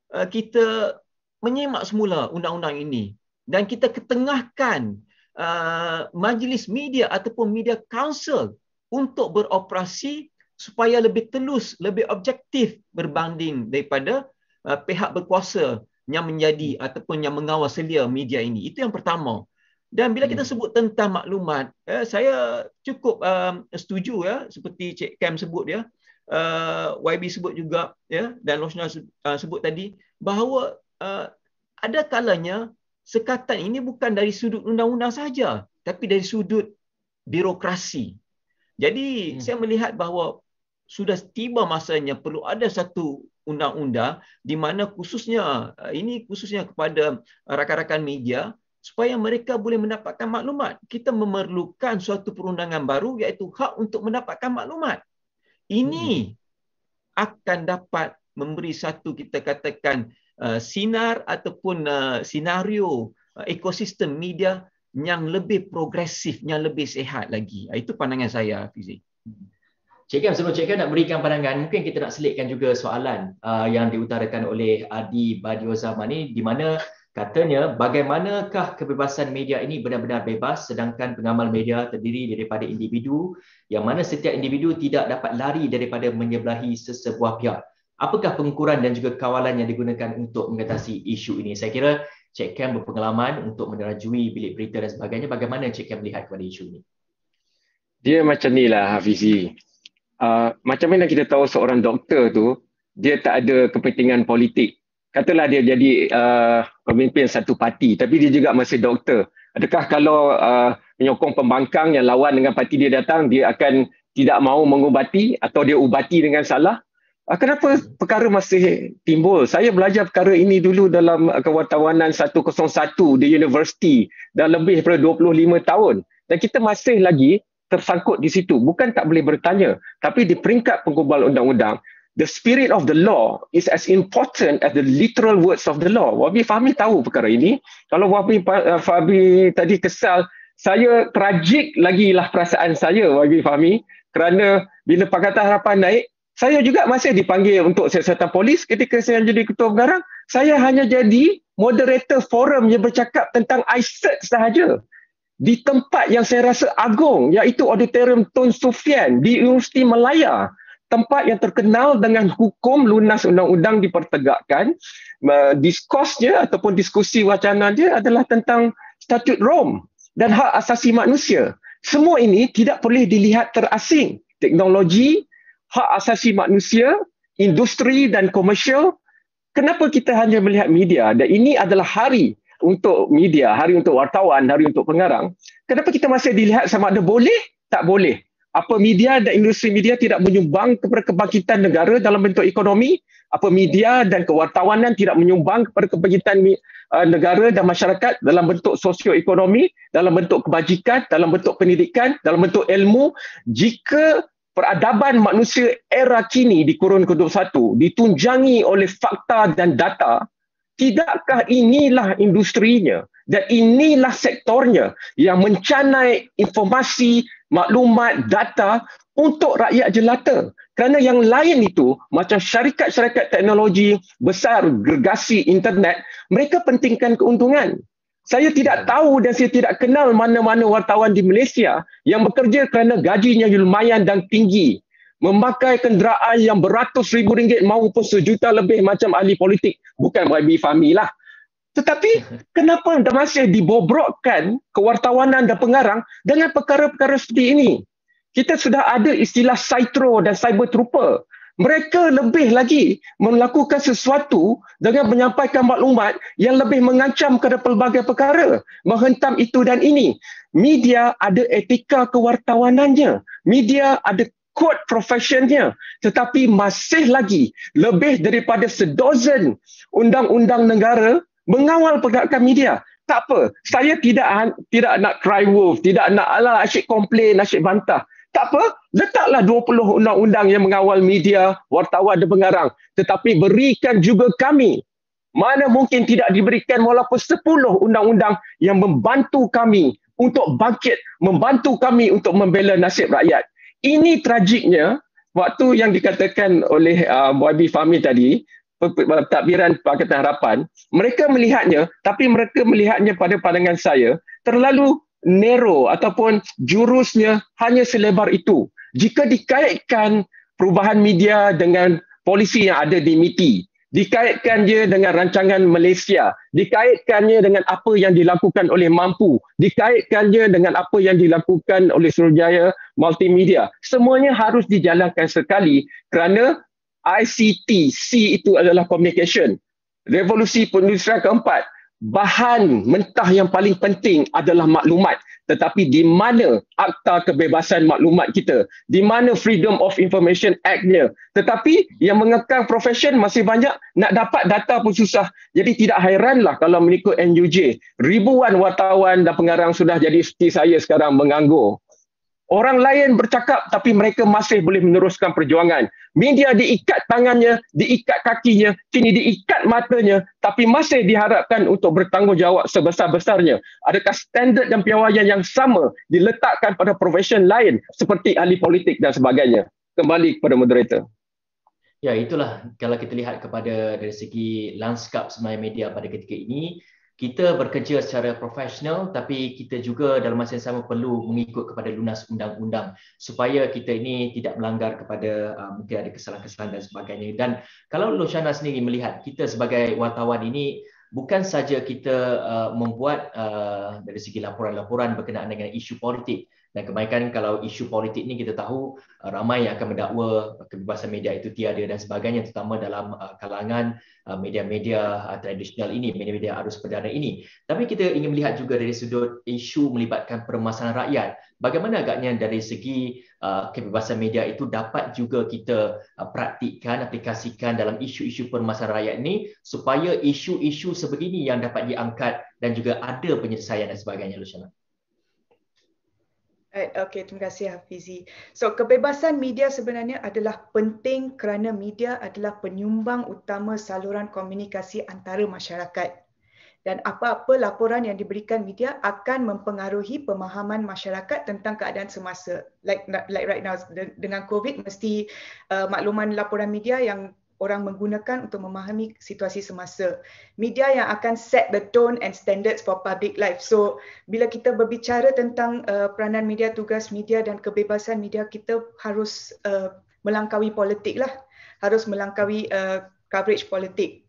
kita menyemak semula undang-undang ini dan kita ketengahkan majlis media ataupun media council untuk beroperasi supaya lebih telus, lebih objektif berbanding daripada pihak berkuasa yang menjadi ataupun yang mengawal selia media ini. Itu yang pertama. Dan bila kita sebut tentang maklumat, saya cukup setuju, ya, seperti Cik Kam sebut, ya, YB sebut juga, ya, dan Rosna sebut tadi, bahawa ada kalanya sekatan ini bukan dari sudut undang-undang saja, tapi dari sudut birokrasi. Jadi saya melihat bahawa sudah tiba masanya perlu ada satu undang-undang di mana khususnya kepada rakan-rakan media supaya mereka boleh mendapatkan maklumat. Kita memerlukan suatu perundangan baru iaitu hak untuk mendapatkan maklumat. Ini akan dapat memberi satu, kita katakan, sinar ataupun senario ekosistem media yang lebih progresif, yang lebih sihat lagi. Itu pandangan saya, Fizi. Cik Kam, sebelum Cik Kam nak berikan pandangan, mungkin kita nak selitkan juga soalan yang diutarakan oleh Adi Badiozama ni, di mana katanya bagaimanakah kebebasan media ini benar-benar bebas sedangkan pengamal media terdiri daripada individu yang mana setiap individu tidak dapat lari daripada menyebelahi sesebuah pihak. Apakah pengukuran dan juga kawalan yang digunakan untuk mengatasi isu ini? Saya kira Cik Kam berpengalaman untuk menerajui bilik berita dan sebagainya. Bagaimana Cik Kam melihat kepada isu ini? Dia macam ni lah, Hafizi. Macam mana kita tahu seorang doktor tu, dia tak ada kepentingan politik. Katalah dia jadi pemimpin satu parti, tapi dia juga masih doktor. Adakah kalau menyokong pembangkang yang lawan dengan parti dia datang, dia akan tidak mahu mengubati atau dia ubati dengan salah? Kenapa perkara masih timbul? Saya belajar perkara ini dulu dalam kewartawanan 101 di universiti dah lebih daripada 25 tahun. Dan kita masih lagi tersangkut di situ. Bukan tak boleh bertanya, tapi di peringkat penggubal undang-undang, the spirit of the law is as important as the literal words of the law. Wabi Fahmi tahu perkara ini. Kalau Wabi Fahmi tadi kesal, saya tragik lagi lah perasaan saya, Wabi Fahmi, kerana bila Pakatan Harapan naik, saya juga masih dipanggil untuk siasatan polis ketika saya jadi ketua pengarang. Saya hanya jadi moderator forum yang bercakap tentang ICET sahaja. Di tempat yang saya rasa agung, iaitu Auditorium Tun Sufyan di Universiti Malaya. Tempat yang terkenal dengan hukum lunas undang-undang dipertegakkan. Diskursnya ataupun diskusi wacana dia adalah tentang Statut Rom dan hak asasi manusia. Semua ini tidak boleh dilihat terasing. Teknologi, hak asasi manusia, industri dan komersial. Kenapa kita hanya melihat media? Dan ini adalah hari untuk media, hari untuk wartawan, hari untuk pengarang. Kenapa kita masih dilihat sama ada boleh, tak boleh? Apa media dan industri media tidak menyumbang kepada kebangkitan negara dalam bentuk ekonomi? Apa media dan kewartawanan tidak menyumbang kepada kebangkitan negara dan masyarakat dalam bentuk sosioekonomi, dalam bentuk kebajikan, dalam bentuk pendidikan, dalam bentuk ilmu? Jika peradaban manusia era kini di kurun ke-21 ditunjangi oleh fakta dan data, tidakkah inilah industrinya dan inilah sektornya yang mencanai informasi, maklumat, data untuk rakyat jelata? Kerana yang lain itu, macam syarikat-syarikat teknologi besar, gergasi internet, mereka pentingkan keuntungan. Saya tidak tahu dan saya tidak kenal mana-mana wartawan di Malaysia yang bekerja kerana gajinya lumayan dan tinggi, memakai kenderaan yang beratus ribu ringgit maupun sejuta lebih macam ahli politik. Bukan YB Fahmi lah. Tetapi kenapa masih dibobrokkan kewartawanan dan pengarang dengan perkara-perkara seperti ini? Kita sudah ada istilah Cytro dan Cyber Trooper. Mereka lebih lagi melakukan sesuatu dengan menyampaikan maklumat yang lebih mengancam kepada pelbagai perkara, menghentam itu dan ini. Media ada etika kewartawanannya. Media ada kod profesionnya, tetapi masih lagi lebih daripada sedozen undang-undang negara mengawal pergerakan media. Tak apa, saya tidak nak cry wolf, tidak nak asyik komplain, asyik bantah. Tak apa, letaklah 20 undang-undang yang mengawal media, wartawan dan pengarang. Tetapi berikan juga kami, mana mungkin tidak diberikan walaupun 10 undang-undang yang membantu kami untuk bangkit, membantu kami untuk membela nasib rakyat. Ini tragiknya, waktu yang dikatakan oleh YB Fahmi tadi, takbiran Pakatan Harapan, mereka melihatnya, tapi mereka melihatnya pada pandangan saya, terlalu narrow ataupun jurusnya hanya selebar itu. Jika dikaitkan perubahan media dengan polisi yang ada di MITI, dikaitkan dia dengan rancangan Malaysia, dikaitkannya dengan apa yang dilakukan oleh Mampu, dikaitkannya dengan apa yang dilakukan oleh Suruhanjaya Multimedia, semuanya harus dijalankan sekali kerana ICT, C itu adalah communication. Revolusi perindustrian keempat, bahan mentah yang paling penting adalah maklumat. Tetapi di mana Akta Kebebasan Maklumat kita? Di mana Freedom of Information Act-nya? Tetapi yang mengekang profession masih banyak, nak dapat data pun susah. Jadi tidak hairanlah kalau mengikut NUJ, ribuan wartawan dan pengarang sudah jadi seperti saya sekarang menganggur. Orang lain bercakap tapi mereka masih boleh meneruskan perjuangan. Media diikat tangannya, diikat kakinya, kini diikat matanya tapi masih diharapkan untuk bertanggungjawab sebesar-besarnya. Adakah standard dan piawaian yang sama diletakkan pada profesion lain seperti ahli politik dan sebagainya? Kembali kepada moderator. Ya, itulah kalau kita lihat kepada dari segi lanskap sebenarnya media pada ketika ini, kita bekerja secara profesional tapi kita juga dalam masa yang sama perlu mengikut kepada lunas undang-undang supaya kita ini tidak melanggar kepada mungkin ada kesalahan-kesalahan dan sebagainya. Dan kalau Loshana sendiri melihat kita sebagai wartawan ini bukan saja kita membuat dari segi laporan-laporan berkenaan dengan isu politik. Dan kebanyakan kalau isu politik ni kita tahu ramai yang akan mendakwa kebebasan media itu tiada dan sebagainya, terutama dalam kalangan media-media tradisional ini, media-media arus perdana ini. Tapi kita ingin melihat juga dari sudut isu melibatkan permasalahan rakyat. Bagaimana agaknya dari segi kebebasan media itu dapat juga kita praktikkan, aplikasikan dalam isu-isu permasalahan rakyat ini supaya isu-isu sebegini yang dapat diangkat dan juga ada penyelesaian dan sebagainya, Loshana. Okey, terima kasih Hafizi. So, kebebasan media sebenarnya adalah penting kerana media adalah penyumbang utama saluran komunikasi antara masyarakat. Dan apa-apa laporan yang diberikan media akan mempengaruhi pemahaman masyarakat tentang keadaan semasa. Like right now dengan COVID, mesti makluman laporan media yang orang menggunakan untuk memahami situasi semasa. Media yang akan set the tone and standards for public life. So, bila kita berbicara tentang peranan media, tugas media dan kebebasan media, kita harus melangkaui politik lah. Harus melangkaui coverage politik.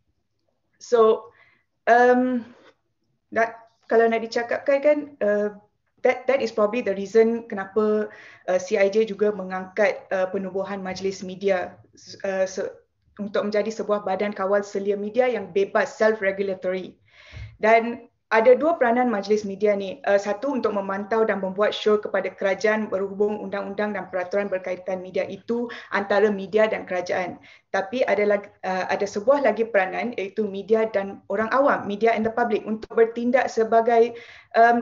So, kalau nak dicakapkan kan, that is probably the reason kenapa CIJ juga mengangkat penubuhan majlis media untuk menjadi sebuah badan kawal selia media yang bebas, self-regulatory. Dan ada dua peranan majlis media ni. Satu, untuk memantau dan membuat show kepada kerajaan berhubung undang-undang dan peraturan berkaitan media itu antara media dan kerajaan. Tapi ada sebuah lagi peranan iaitu media dan orang awam, media and the public, untuk bertindak sebagai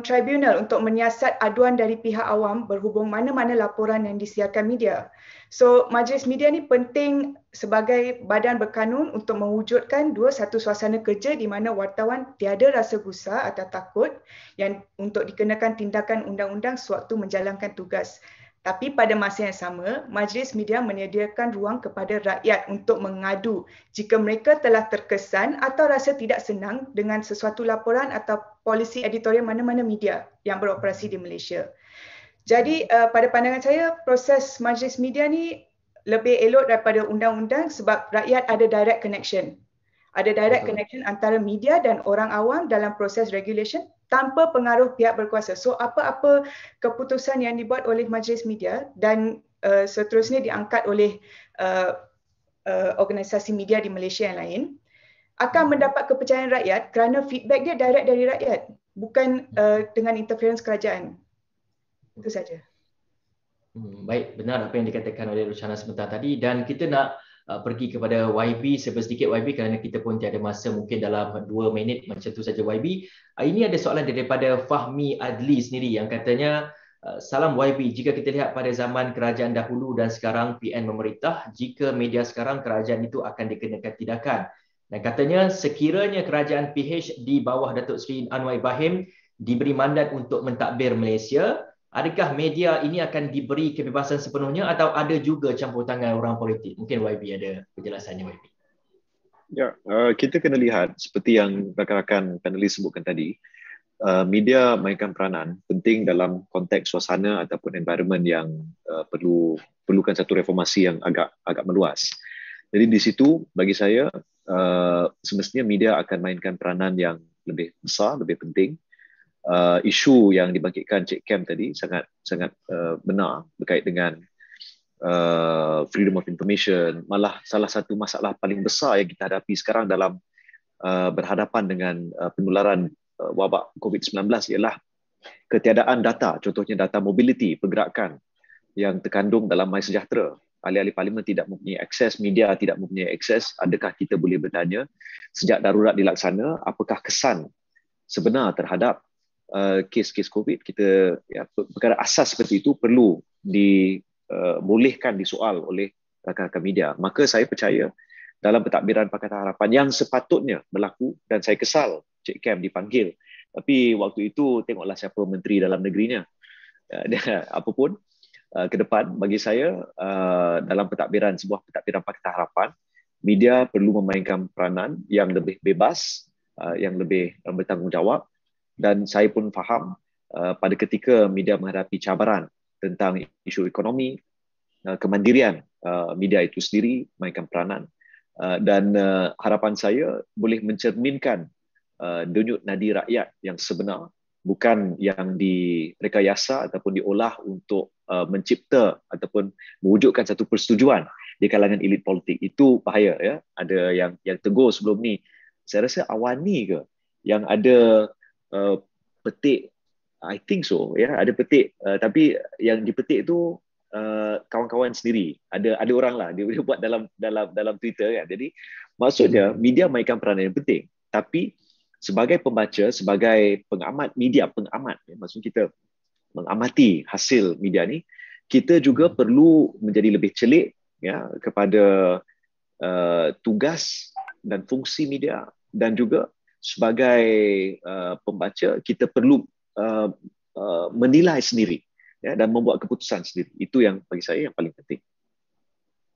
tribunal untuk menyiasat aduan dari pihak awam berhubung mana-mana laporan yang disiarkan media. So, majlis media ni penting sebagai badan berkanun untuk mewujudkan satu suasana kerja di mana wartawan tiada rasa gusar atau takut yang untuk dikenakan tindakan undang-undang sewaktu menjalankan tugas. Tapi pada masa yang sama, majlis media menyediakan ruang kepada rakyat untuk mengadu jika mereka telah terkesan atau rasa tidak senang dengan sesuatu laporan atau polisi editorial mana-mana media yang beroperasi di Malaysia. Jadi pada pandangan saya, proses majlis media ni lebih elok daripada undang-undang sebab rakyat ada direct connection. Ada direct connection antara media dan orang awam dalam proses regulation tanpa pengaruh pihak berkuasa. So apa-apa keputusan yang dibuat oleh majlis media dan seterusnya diangkat oleh organisasi media di Malaysia yang lain akan mendapat kepercayaan rakyat kerana feedback dia direct dari rakyat, bukan dengan interference kerajaan. Itu saja. Baik, benar apa yang dikatakan oleh Ruchana sebentar tadi, dan kita nak pergi kepada YB sedikit YB kerana kita pun tiada masa, mungkin dalam 2 minit macam tu saja YB. Ini ada soalan daripada Fahmi Adli sendiri yang katanya, salam YB, jika kita lihat pada zaman kerajaan dahulu dan sekarang PN memerintah, jika media sekarang kerajaan itu akan dikenakan tindakan. Dan katanya sekiranya kerajaan PH di bawah Datuk Seri Anwar Ibrahim diberi mandat untuk mentadbir Malaysia, adakah media ini akan diberi kebebasan sepenuhnya atau ada juga campur tangan orang politik? Mungkin YB ada penjelasannya YB. Ya, kita kena lihat seperti yang rakan-rakan panelis sebutkan tadi, media mainkan peranan penting dalam konteks suasana ataupun environment yang perlukan satu reformasi yang agak meluas. Jadi di situ bagi saya semestinya media akan mainkan peranan yang lebih besar, lebih penting. Isu yang dibangkitkan Cik Kem tadi sangat benar berkait dengan freedom of information. Malah salah satu masalah paling besar yang kita hadapi sekarang dalam berhadapan dengan penularan wabak COVID-19 ialah ketiadaan data, contohnya data mobility, pergerakan yang terkandung dalam MySejahtera. Ahli-ahli parlimen tidak mempunyai akses, media tidak mempunyai akses. Adakah kita boleh bertanya sejak darurat dilaksana, apakah kesan sebenar terhadap kes-kes COVID? Kita, perkara asas seperti itu perlu dibolehkan disoal oleh rakan-rakan media. Maka saya percaya dalam pentadbiran Pakatan Harapan yang sepatutnya berlaku, dan saya kesal Cik Kem dipanggil, tapi waktu itu tengoklah siapa menteri dalam negerinya. Apapun ke depan, bagi saya dalam sebuah pentadbiran Pakatan Harapan, media perlu memainkan peranan yang lebih bebas, yang lebih bertanggungjawab. Dan saya pun faham pada ketika media menghadapi cabaran tentang isu ekonomi, kemandirian media itu sendiri mainkan peranan. Dan harapan saya boleh mencerminkan denyut nadi rakyat yang sebenar, bukan yang direkayasa ataupun diolah untuk mencipta ataupun mewujudkan satu persetujuan di kalangan elit politik. Itu bahaya, ya. Ada yang tegur sebelum ni, saya rasa Awani ke yang ada petik, I think so, ya, ada petik, tapi yang dipetik tu kawan-kawan sendiri, ada orang lah dia buat dalam Twitter, kan. Jadi maksudnya media mainkan peranan yang penting, tapi sebagai pembaca, sebagai pengamat media, maksud kita mengamati hasil media ni, kita juga perlu menjadi lebih celik, ya, kepada tugas dan fungsi media, dan juga sebagai pembaca kita perlu menilai sendiri, ya, dan membuat keputusan sendiri. Itu yang bagi saya yang paling penting.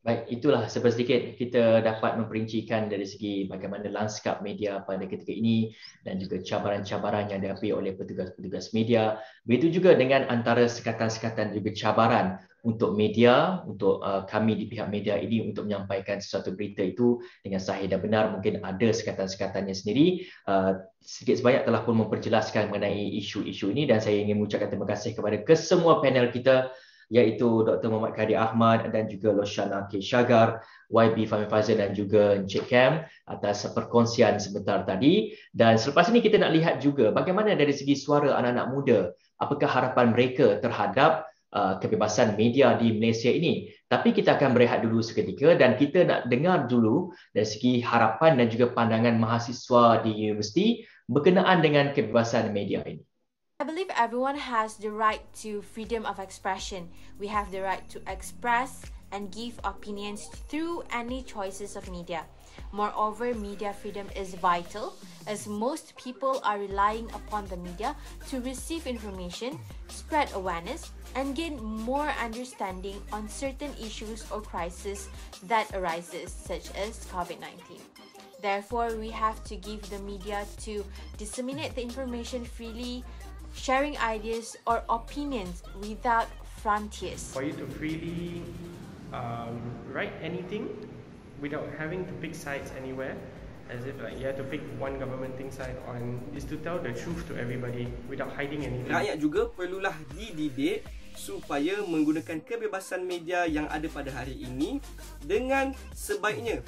Baik, itulah sedikit kita dapat memperincikan dari segi bagaimana lanskap media pada ketika ini dan juga cabaran-cabaran yang dihadapi oleh petugas-petugas media. Begitu juga dengan antara sekatan-sekatan juga cabaran untuk media, untuk kami di pihak media ini untuk menyampaikan sesuatu berita itu dengan sahih dan benar. Mungkin ada sekatan-sekatannya sendiri. Sedikit sebanyak telah pun memperjelaskan mengenai isu-isu ini, dan saya ingin mengucapkan terima kasih kepada kesemua panel kita, iaitu Dr. Muhammad Khairi Ahmad dan juga Loshana K. Shagar, YB Fahmi Fazil dan juga Encik Kem atas perkongsian sebentar tadi. Dan selepas ini kita nak lihat juga bagaimana dari segi suara anak-anak muda, apakah harapan mereka terhadap kebebasan media di Malaysia ini. Tapi kita akan berehat dulu seketika dan kita nak dengar dulu dari segi harapan dan juga pandangan mahasiswa di universiti berkenaan dengan kebebasan media ini. I believe everyone has the right to freedom of expression. We have the right to express and give opinions through any choices of media. Moreover, media freedom is vital as most people are relying upon the media to receive information, spread awareness, and gain more understanding on certain issues or crises that arises, such as COVID-19. Therefore, we have to give the media to disseminate the information freely, sharing ideas or opinions without frontiers. For you to freely write anything without having to pick sides anywhere, as if like you have to pick one government thing side on, is to tell the truth to everybody without hiding anything. Rakyat juga perlulah dididik supaya menggunakan kebebasan media yang ada pada hari ini dengan sebaiknya.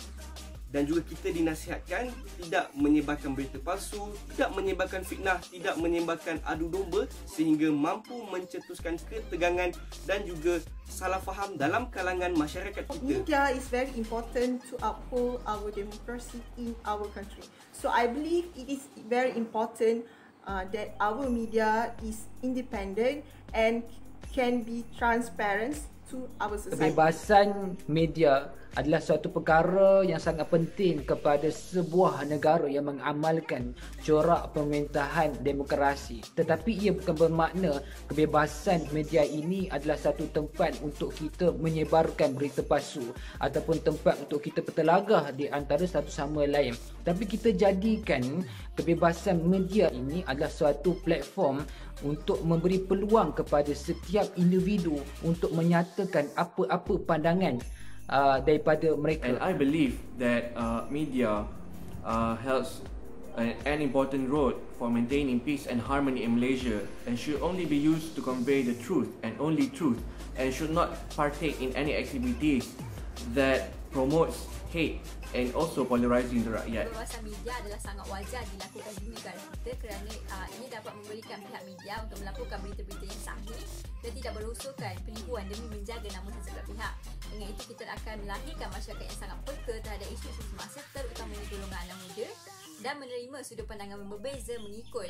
Dan juga kita dinasihatkan tidak menyebarkan berita palsu, tidak menyebarkan fitnah, tidak menyebarkan adu domba sehingga mampu mencetuskan ketegangan dan juga salah faham dalam kalangan masyarakat kita. Media is very important to uphold our democracy in our country. So I believe it is very important that our media is independent and can be transparent to our society. Kebebasan media adalah suatu perkara yang sangat penting kepada sebuah negara yang mengamalkan corak pemerintahan demokrasi. Tetapi ia bukan bermakna kebebasan media ini adalah satu tempat untuk kita menyebarkan berita palsu ataupun tempat untuk kita bertelagah di antara satu sama lain. Tapi kita jadikan kebebasan media ini adalah suatu platform untuk memberi peluang kepada setiap individu untuk menyatakan apa-apa pandangan daripada mereka. And I believe that media has an important role for maintaining peace and harmony in Malaysia and should only be used to convey the truth and only truth and should not partake in any activities that promotes hate and also polarizing the rakyat. Kebebasan media adalah sangat wajar dilakukan di negara kita kerana ini dapat memberikan pihak media untuk melakukan berita-berita yang sahih dan tidak berusulkan penipuan demi menjaga nama sesebuah pihak. Dengan itu kita akan melahirkan masyarakat yang sangat peka terhadap isu-isu semasa terutamanya golongan anak muda dan menerima sudut pandangan yang berbeza mengikut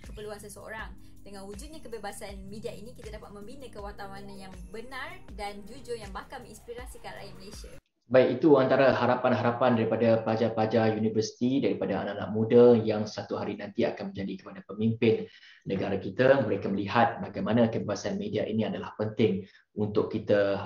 keperluan seseorang. Dengan wujudnya kebebasan media ini kita dapat membina kewartawanan yang benar dan jujur yang bakal menginspirasikan rakyat Malaysia. Baik, itu antara harapan-harapan daripada pelajar-pelajar universiti, daripada anak-anak muda yang satu hari nanti akan menjadi kepada pemimpin negara kita. Mereka melihat bagaimana kebebasan media ini adalah penting untuk kita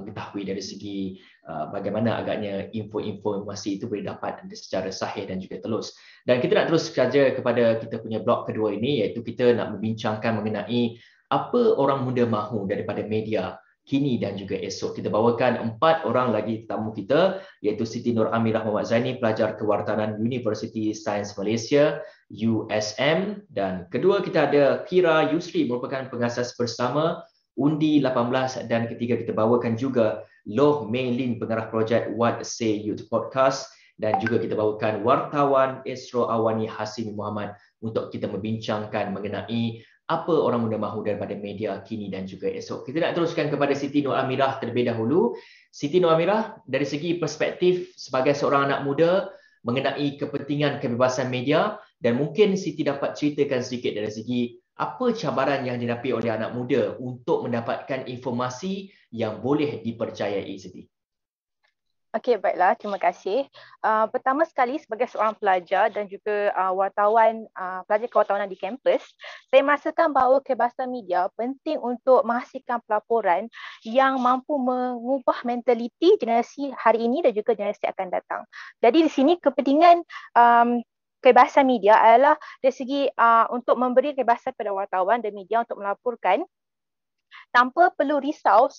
mengetahui dari segi bagaimana agaknya informasi itu boleh dapat secara sahih dan juga telus. Dan kita nak terus saja kepada kita punya blok kedua ini, iaitu kita nak membincangkan mengenai apa orang muda mahu daripada media kini dan juga esok. Kita bawakan 4 orang lagi tetamu kita, iaitu Siti Nur Amirah Muhammad Zaini, pelajar kewartanan Universiti Sains Malaysia USM, dan kedua kita ada Kira Yusri, merupakan pengasas bersama Undi 18, dan ketiga kita bawakan juga Loh Mei Lin, pengarah projek What Say Youth Podcast, dan juga kita bawakan wartawan Esro Awani Hasimi Muhammad untuk kita membincangkan mengenai apa orang muda mahu daripada media kini dan juga esok. Kita nak teruskan kepada Siti Nur Amirah terlebih dahulu. Siti Nur Amirah, dari segi perspektif sebagai seorang anak muda mengenai kepentingan kebebasan media, dan mungkin Siti dapat ceritakan sedikit dari segi apa cabaran yang dihadapi oleh anak muda untuk mendapatkan informasi yang boleh dipercayai, Siti. Okey, baiklah. Terima kasih. Pertama sekali, sebagai seorang pelajar dan juga wartawan, pelajar kewartawanan di kampus, saya merasakan bahawa kebebasan media penting untuk menghasilkan pelaporan yang mampu mengubah mentaliti generasi hari ini dan juga generasi akan datang. Jadi di sini kepentingan kebebasan media adalah dari segi untuk memberi kebebasan pada wartawan dan media untuk melaporkan tanpa perlu risau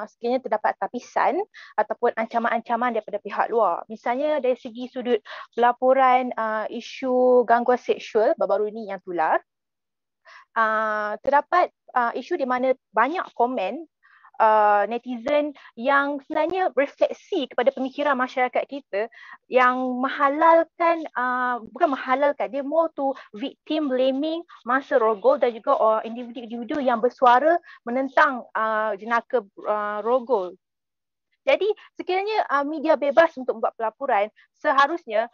sekiranya terdapat tapisan ataupun ancaman-ancaman daripada pihak luar. Misalnya dari segi sudut pelaporan isu gangguan seksual baru-baru ini yang tular, terdapat isu di mana banyak komen netizen yang sebenarnya refleksi kepada pemikiran masyarakat kita yang menghalalkan, bukan menghalalkan, dia more to victim blaming masa rogol dan juga individu-individu yang bersuara menentang jenaka rogol. Jadi sekiranya media bebas untuk membuat pelaporan, seharusnya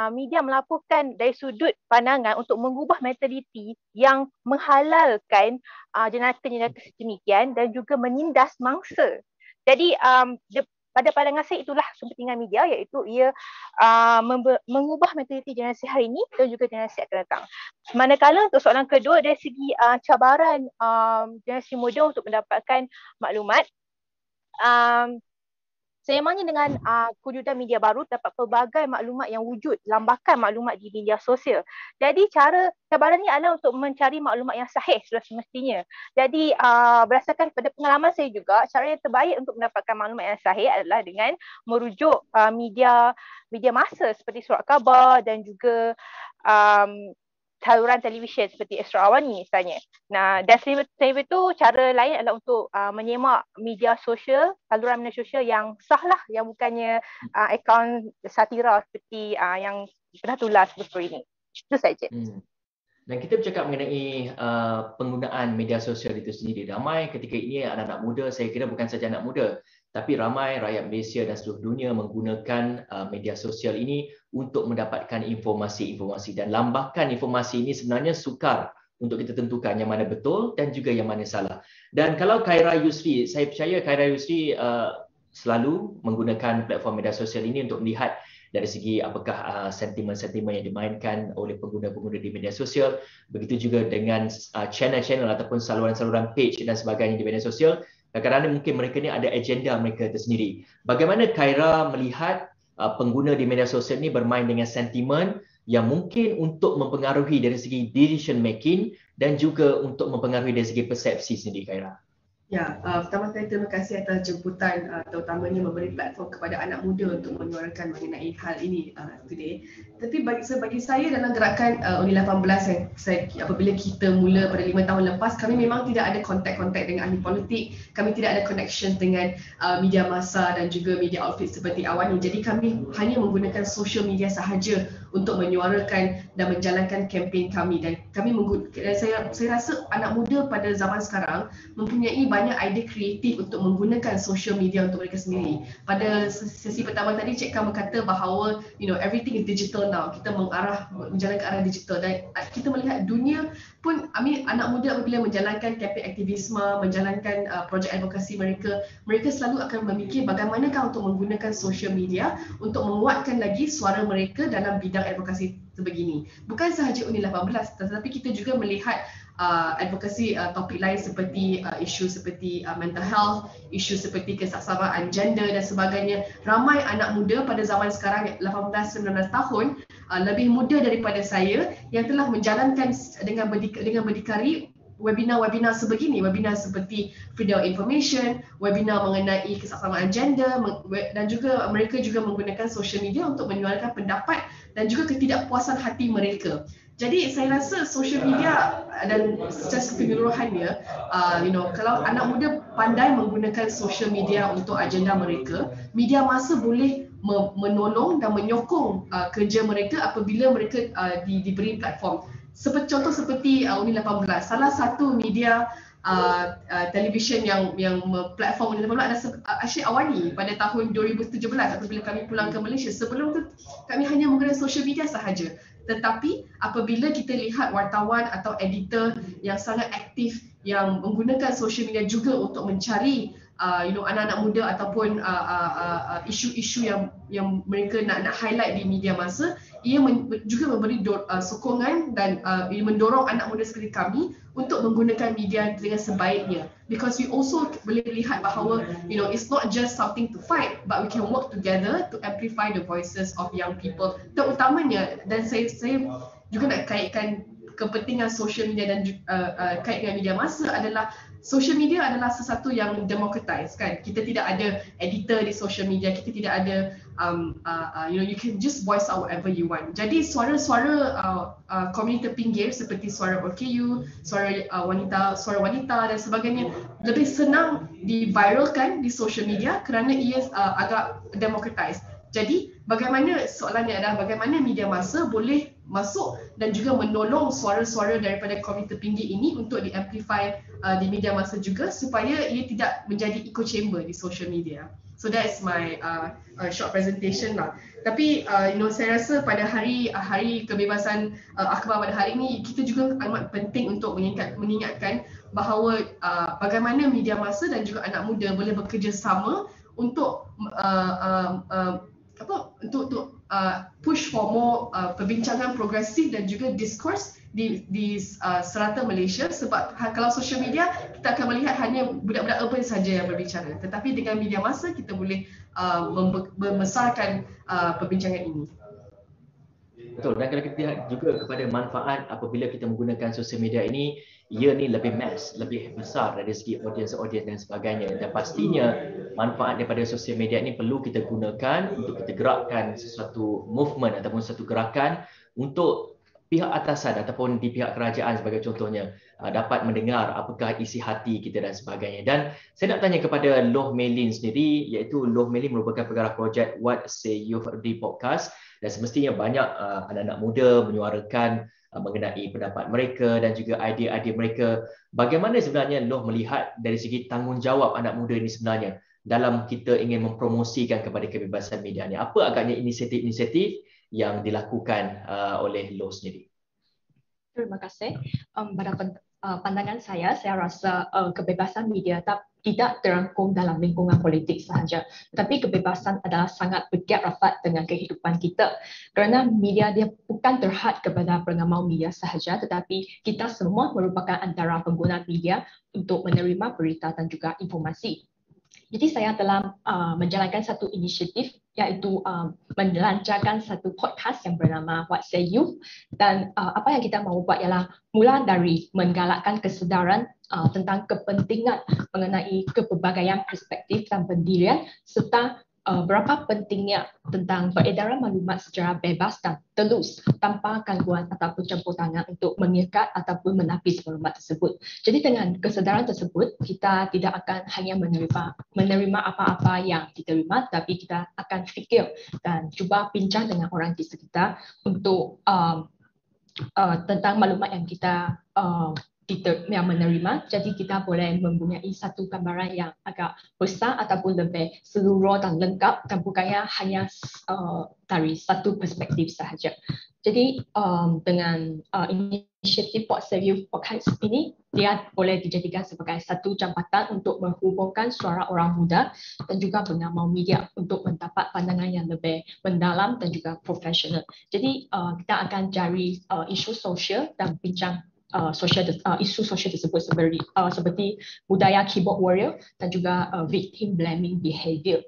media melaporkan dari sudut pandangan untuk mengubah mentaliti yang menghalalkan jenaka-jenaka sedemikian dan juga menindas mangsa. Jadi pada pandangan saya itulah kepentingan media, iaitu ia mengubah mentaliti generasi hari ini dan juga generasi akan datang. Manakala untuk soalan kedua, dari segi cabaran generasi muda untuk mendapatkan maklumat, seimbangnya dengan kewujudan media baru, terdapat pelbagai maklumat yang wujud, lambakan maklumat di media sosial. Jadi cabarannya adalah untuk mencari maklumat yang sahih sudah semestinya. Jadi berdasarkan pada pengalaman saya juga, cara yang terbaik untuk mendapatkan maklumat yang sahih adalah dengan merujuk media massa seperti surat khabar dan juga saluran televisyen seperti Astro Awani misalnya. Nah, dan selain itu cara lain adalah untuk menyemak media sosial, saluran media sosial yang sah lah, yang bukannya akaun satira seperti yang pernah tular sebelum ini. Itu saja. Dan kita bercakap mengenai penggunaan media sosial itu sendiri. Ramai ketika ini anak-anak muda, saya kira bukan saja anak muda, tapi ramai rakyat Malaysia dan seluruh dunia menggunakan media sosial ini untuk mendapatkan informasi-informasi, dan lambakan informasi ini sebenarnya sukar untuk kita tentukan yang mana betul dan juga yang mana salah. Dan kalau Khaira Yusri, saya percaya Khaira Yusri selalu menggunakan platform media sosial ini untuk melihat dari segi apakah sentimen-sentimen yang dimainkan oleh pengguna-pengguna di media sosial, begitu juga dengan channel-channel ataupun saluran-saluran page dan sebagainya di media sosial. Kadang-kadang mungkin mereka ni ada agenda mereka tersendiri. Bagaimana Khaira melihat pengguna di media sosial ini bermain dengan sentimen yang mungkin untuk mempengaruhi dari segi decision making dan juga untuk mempengaruhi dari segi persepsi sendiri, Khaira? Ya, pertama sekali terima kasih atas jemputan, terutamanya memberi platform kepada anak muda untuk menyuarakan mengenai hal ini today. Tapi bagi saya dalam gerakan Undi 18 yang apabila kita mula pada 5 tahun lepas, kami memang tidak ada kontak-kontak dengan ahli politik, kami tidak ada connection dengan media massa dan juga media outfit seperti Awani. Jadi kami hanya menggunakan social media sahaja untuk menyuarakan dan menjalankan kempen kami, dan kami saya rasa anak muda pada zaman sekarang mempunyai banyak idea kreatif untuk menggunakan social media untuk mereka sendiri. Pada sesi pertama tadi Cik Kam berkata bahawa everything is digital now. Kita menjalan ke arah digital, dan kita melihat dunia pun anak muda apabila menjalankan kempen aktivisme, menjalankan projek advokasi mereka selalu akan memikir bagaimanakah untuk menggunakan social media untuk menguatkan lagi suara mereka dalam bidang advokasi sebegini. Bukan sahaja Undi 18, tetapi kita juga melihat advokasi topik lain seperti isu seperti mental health, isu seperti keseksama gender dan sebagainya. Ramai anak muda pada zaman sekarang 18-19 tahun lebih muda daripada saya yang telah menjalankan dengan berdikari webinar-webinar sebegini, webinar seperti freedom of information, webinar mengenai keseksama gender, dan juga mereka juga menggunakan social media untuk menyuarakan pendapat dan juga ketidakpuasan hati mereka. Jadi saya rasa social media dan secara keseluruhannya, kalau anak muda pandai menggunakan social media untuk agenda mereka, media massa boleh menolong dan menyokong kerja mereka apabila mereka diberi platform. Contoh seperti Undi 18, salah satu media televisyen yang platform Undi 18 adalah Asyik Awani pada tahun 2017 apabila kami pulang ke Malaysia. Sebelum tu kami hanya menggunakan social media sahaja. Tetapi apabila kita lihat wartawan atau editor yang sangat aktif yang menggunakan social media juga untuk mencari anak-anak muda ataupun isu-isu yang mereka nak highlight di media massa, ia juga memberi sokongan dan mendorong anak muda seperti kami untuk menggunakan media dengan sebaiknya, because we also boleh lihat bahawa it's not just something to fight, but we can work together to amplify the voices of young people. Terutamanya, dan saya juga nak kaitkan kepentingan social media dan kait dengan media massa adalah social media adalah sesuatu yang democratized, kan? Kita tidak ada editor di social media, kita tidak ada you can just voice out whatever you want. Jadi suara-suara komuniti pinggir seperti suara OKU, suara wanita dan sebagainya lebih senang diviralkan di social media kerana ia agak democratized. Jadi bagaimana, soalannya adalah bagaimana media massa boleh masuk dan juga menolong suara-suara daripada komuniti pinggir ini untuk di-amplify di media massa juga supaya ia tidak menjadi echo chamber di social media. So that's my short presentation lah. Tapi saya rasa pada hari kebebasan akhbar pada hari ini, kita juga amat penting untuk mengingatkan bahawa bagaimana media massa dan juga anak muda boleh bekerjasama untuk push for more perbincangan progresif dan juga diskurs di serata Malaysia. Sebab kalau social media kita akan melihat hanya budak-budak urban saja yang berbicara, tetapi dengan media massa kita boleh membesarkan perbincangan ini. Betul, dan kalau kita lihat juga kepada manfaat apabila kita menggunakan sosial media ini, ia ni lebih mass, lebih besar dari segi audiens dan sebagainya. Dan pastinya manfaat daripada sosial media ini perlu kita gunakan untuk kita gerakkan sesuatu movement ataupun satu gerakan untuk pihak atasan ataupun di pihak kerajaan sebagai contohnya dapat mendengar apakah isi hati kita dan sebagainya. Dan saya nak tanya kepada Loh Mei Lin sendiri, iaitu Loh Mei Lin merupakan pengarah projek What Say Youth di podcast, dan semestinya banyak anak-anak muda menyuarakan mengenai pendapat mereka dan juga idea-idea mereka. Bagaimana sebenarnya Loh melihat dari segi tanggungjawab anak muda ini sebenarnya dalam kita ingin mempromosikan kepada kebebasan media ni? Apa agaknya inisiatif-inisiatif yang dilakukan oleh Loh sendiri? Terima kasih. Pada pandangan saya rasa kebebasan media tidak terangkum dalam lingkungan politik sahaja. Tetapi kebebasan adalah sangat berkait rapat dengan kehidupan kita. Kerana media dia bukan terhad kepada pengamal media sahaja, tetapi kita semua merupakan antara pengguna media untuk menerima berita dan juga informasi. Jadi saya telah menjalankan satu inisiatif, iaitu melancarkan satu podcast yang bernama What Say Youth, dan apa yang kita mahu buat ialah mula dari menggalakkan kesedaran tentang kepentingan mengenai kepelbagaian perspektif dan pendirian, serta berapa pentingnya tentang peredaran maklumat secara bebas dan telus tanpa gangguan ataupun campur tangan untuk mengikat ataupun menapis maklumat tersebut. Jadi dengan kesedaran tersebut, kita tidak akan hanya menerima apa-apa yang diterima, tapi kita akan fikir dan cuba bincang dengan orang di sekitar untuk tentang maklumat yang kita yang menerima. Jadi kita boleh mempunyai satu gambaran yang agak besar ataupun lebih seluruh dan lengkap, dan bukannya hanya dari satu perspektif sahaja. Jadi dengan inisiatif What Say Youth podcast ini, dia boleh dijadikan sebagai satu jambatan untuk menghubungkan suara orang muda dan juga pengamal media untuk mendapat pandangan yang lebih mendalam dan juga profesional. Jadi kita akan cari isu sosial dan bincang isu sosial tersebut seperti budaya keyboard warrior dan juga victim blaming behavior.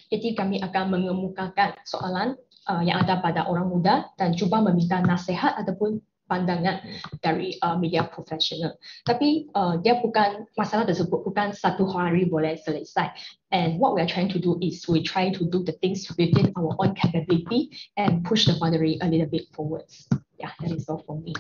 Jadi kami akan mengemukakan soalan yang ada pada orang muda dan cuba meminta nasihat ataupun pandangan dari media profesional. Tapi masalah tersebut bukan satu hari boleh selesai. And what we are trying to do is we try to do the things within our own capability and push the boundary a little bit forwards. Yeah, that is all for me.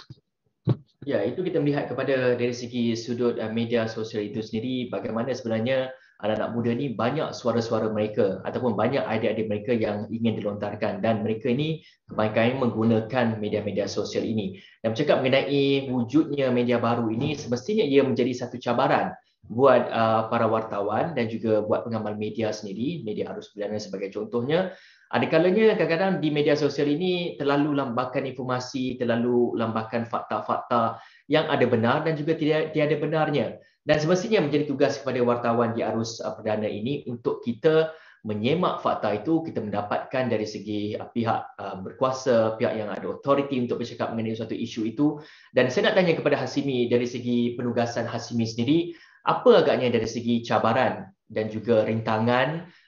Ya, itu kita melihat kepada dari segi sudut media sosial itu sendiri, bagaimana sebenarnya anak-anak muda ni banyak suara-suara mereka ataupun banyak idea-idea mereka yang ingin dilontarkan, dan mereka ini kebanyakan menggunakan media-media sosial ini. Dan bercakap mengenai wujudnya media baru ini, semestinya ia menjadi satu cabaran buat para wartawan dan juga buat pengamal media sendiri, media arus perdana sebagai contohnya. Ada kalanya kadang-kadang di media sosial ini terlalu lambakan informasi, terlalu lambakan fakta-fakta yang ada benar dan juga tiada benarnya. Dan semestinya menjadi tugas kepada wartawan di arus perdana ini untuk kita menyemak fakta itu, kita mendapatkan dari segi pihak berkuasa, pihak yang ada authority untuk bercakap mengenai suatu isu itu. Dan saya nak tanya kepada Hasimi, dari segi penugasan Hasimi sendiri, apa agaknya dari segi cabaran dan juga rintangan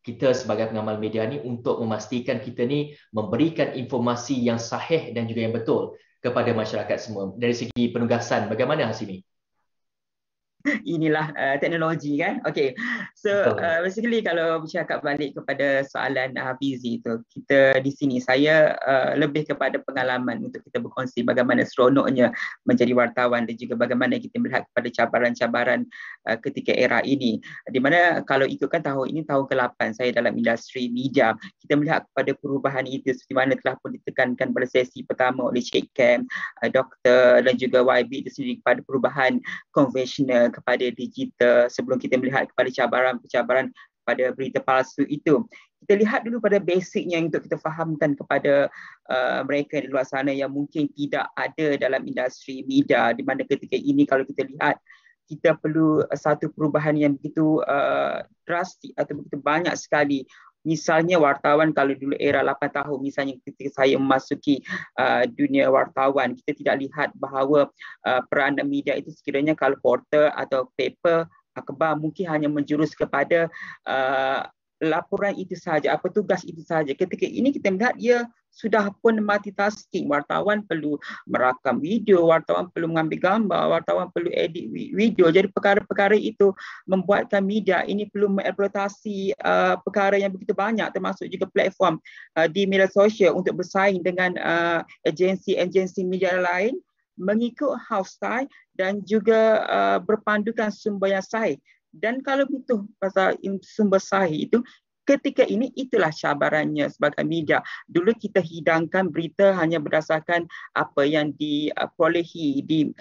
kita sebagai pengamal media ni untuk memastikan kita ni memberikan informasi yang sahih dan juga yang betul kepada masyarakat semua? Dari segi penugasan, bagaimana Hasimi? Inilah teknologi kan. Okay, so basically kalau bercakap balik kepada soalan Hafizi itu, kita di sini saya lebih kepada pengalaman untuk kita berkongsi bagaimana seronoknya menjadi wartawan dan juga bagaimana kita melihat kepada cabaran-cabaran ketika era ini. Di mana kalau ikutkan tahun ini tahun ke-8 saya dalam industri media, kita melihat kepada perubahan itu seperti mana telah pun ditekankan pada sesi pertama oleh Cik Cam, Doktor dan juga YB itu sendiri kepada perubahan konvensional kepada digital. Sebelum kita melihat kepada cabaran-cabaran pada berita palsu itu, kita lihat dulu pada basicnya untuk kita fahamkan kepada mereka di luar sana yang mungkin tidak ada dalam industri media, di mana ketika ini kalau kita lihat kita perlu satu perubahan yang begitu drastik atau begitu banyak sekali. Misalnya wartawan, kalau dulu era 8 tahun misalnya ketika saya memasuki dunia wartawan, kita tidak lihat bahawa peranan media itu sekiranya kalau portal atau paper akhbar mungkin hanya menjurus kepada laporan itu sahaja, apa tugas itu sahaja. Ketika ini kita melihat ia sudah pun multitasking. Wartawan perlu merakam video, wartawan perlu mengambil gambar, wartawan perlu edit video. Jadi perkara-perkara itu membuatkan media ini perlu mengeksploitasi perkara yang begitu banyak, termasuk juga platform di media sosial untuk bersaing dengan agensi-agensi media lain, mengikut house style dan juga berpandukan sumber yang sahih. Dan kalau butuh pasal sumber sahih itu, ketika ini itulah cabarannya sebagai media. Dulu kita hidangkan berita hanya berdasarkan apa yang diperolehi di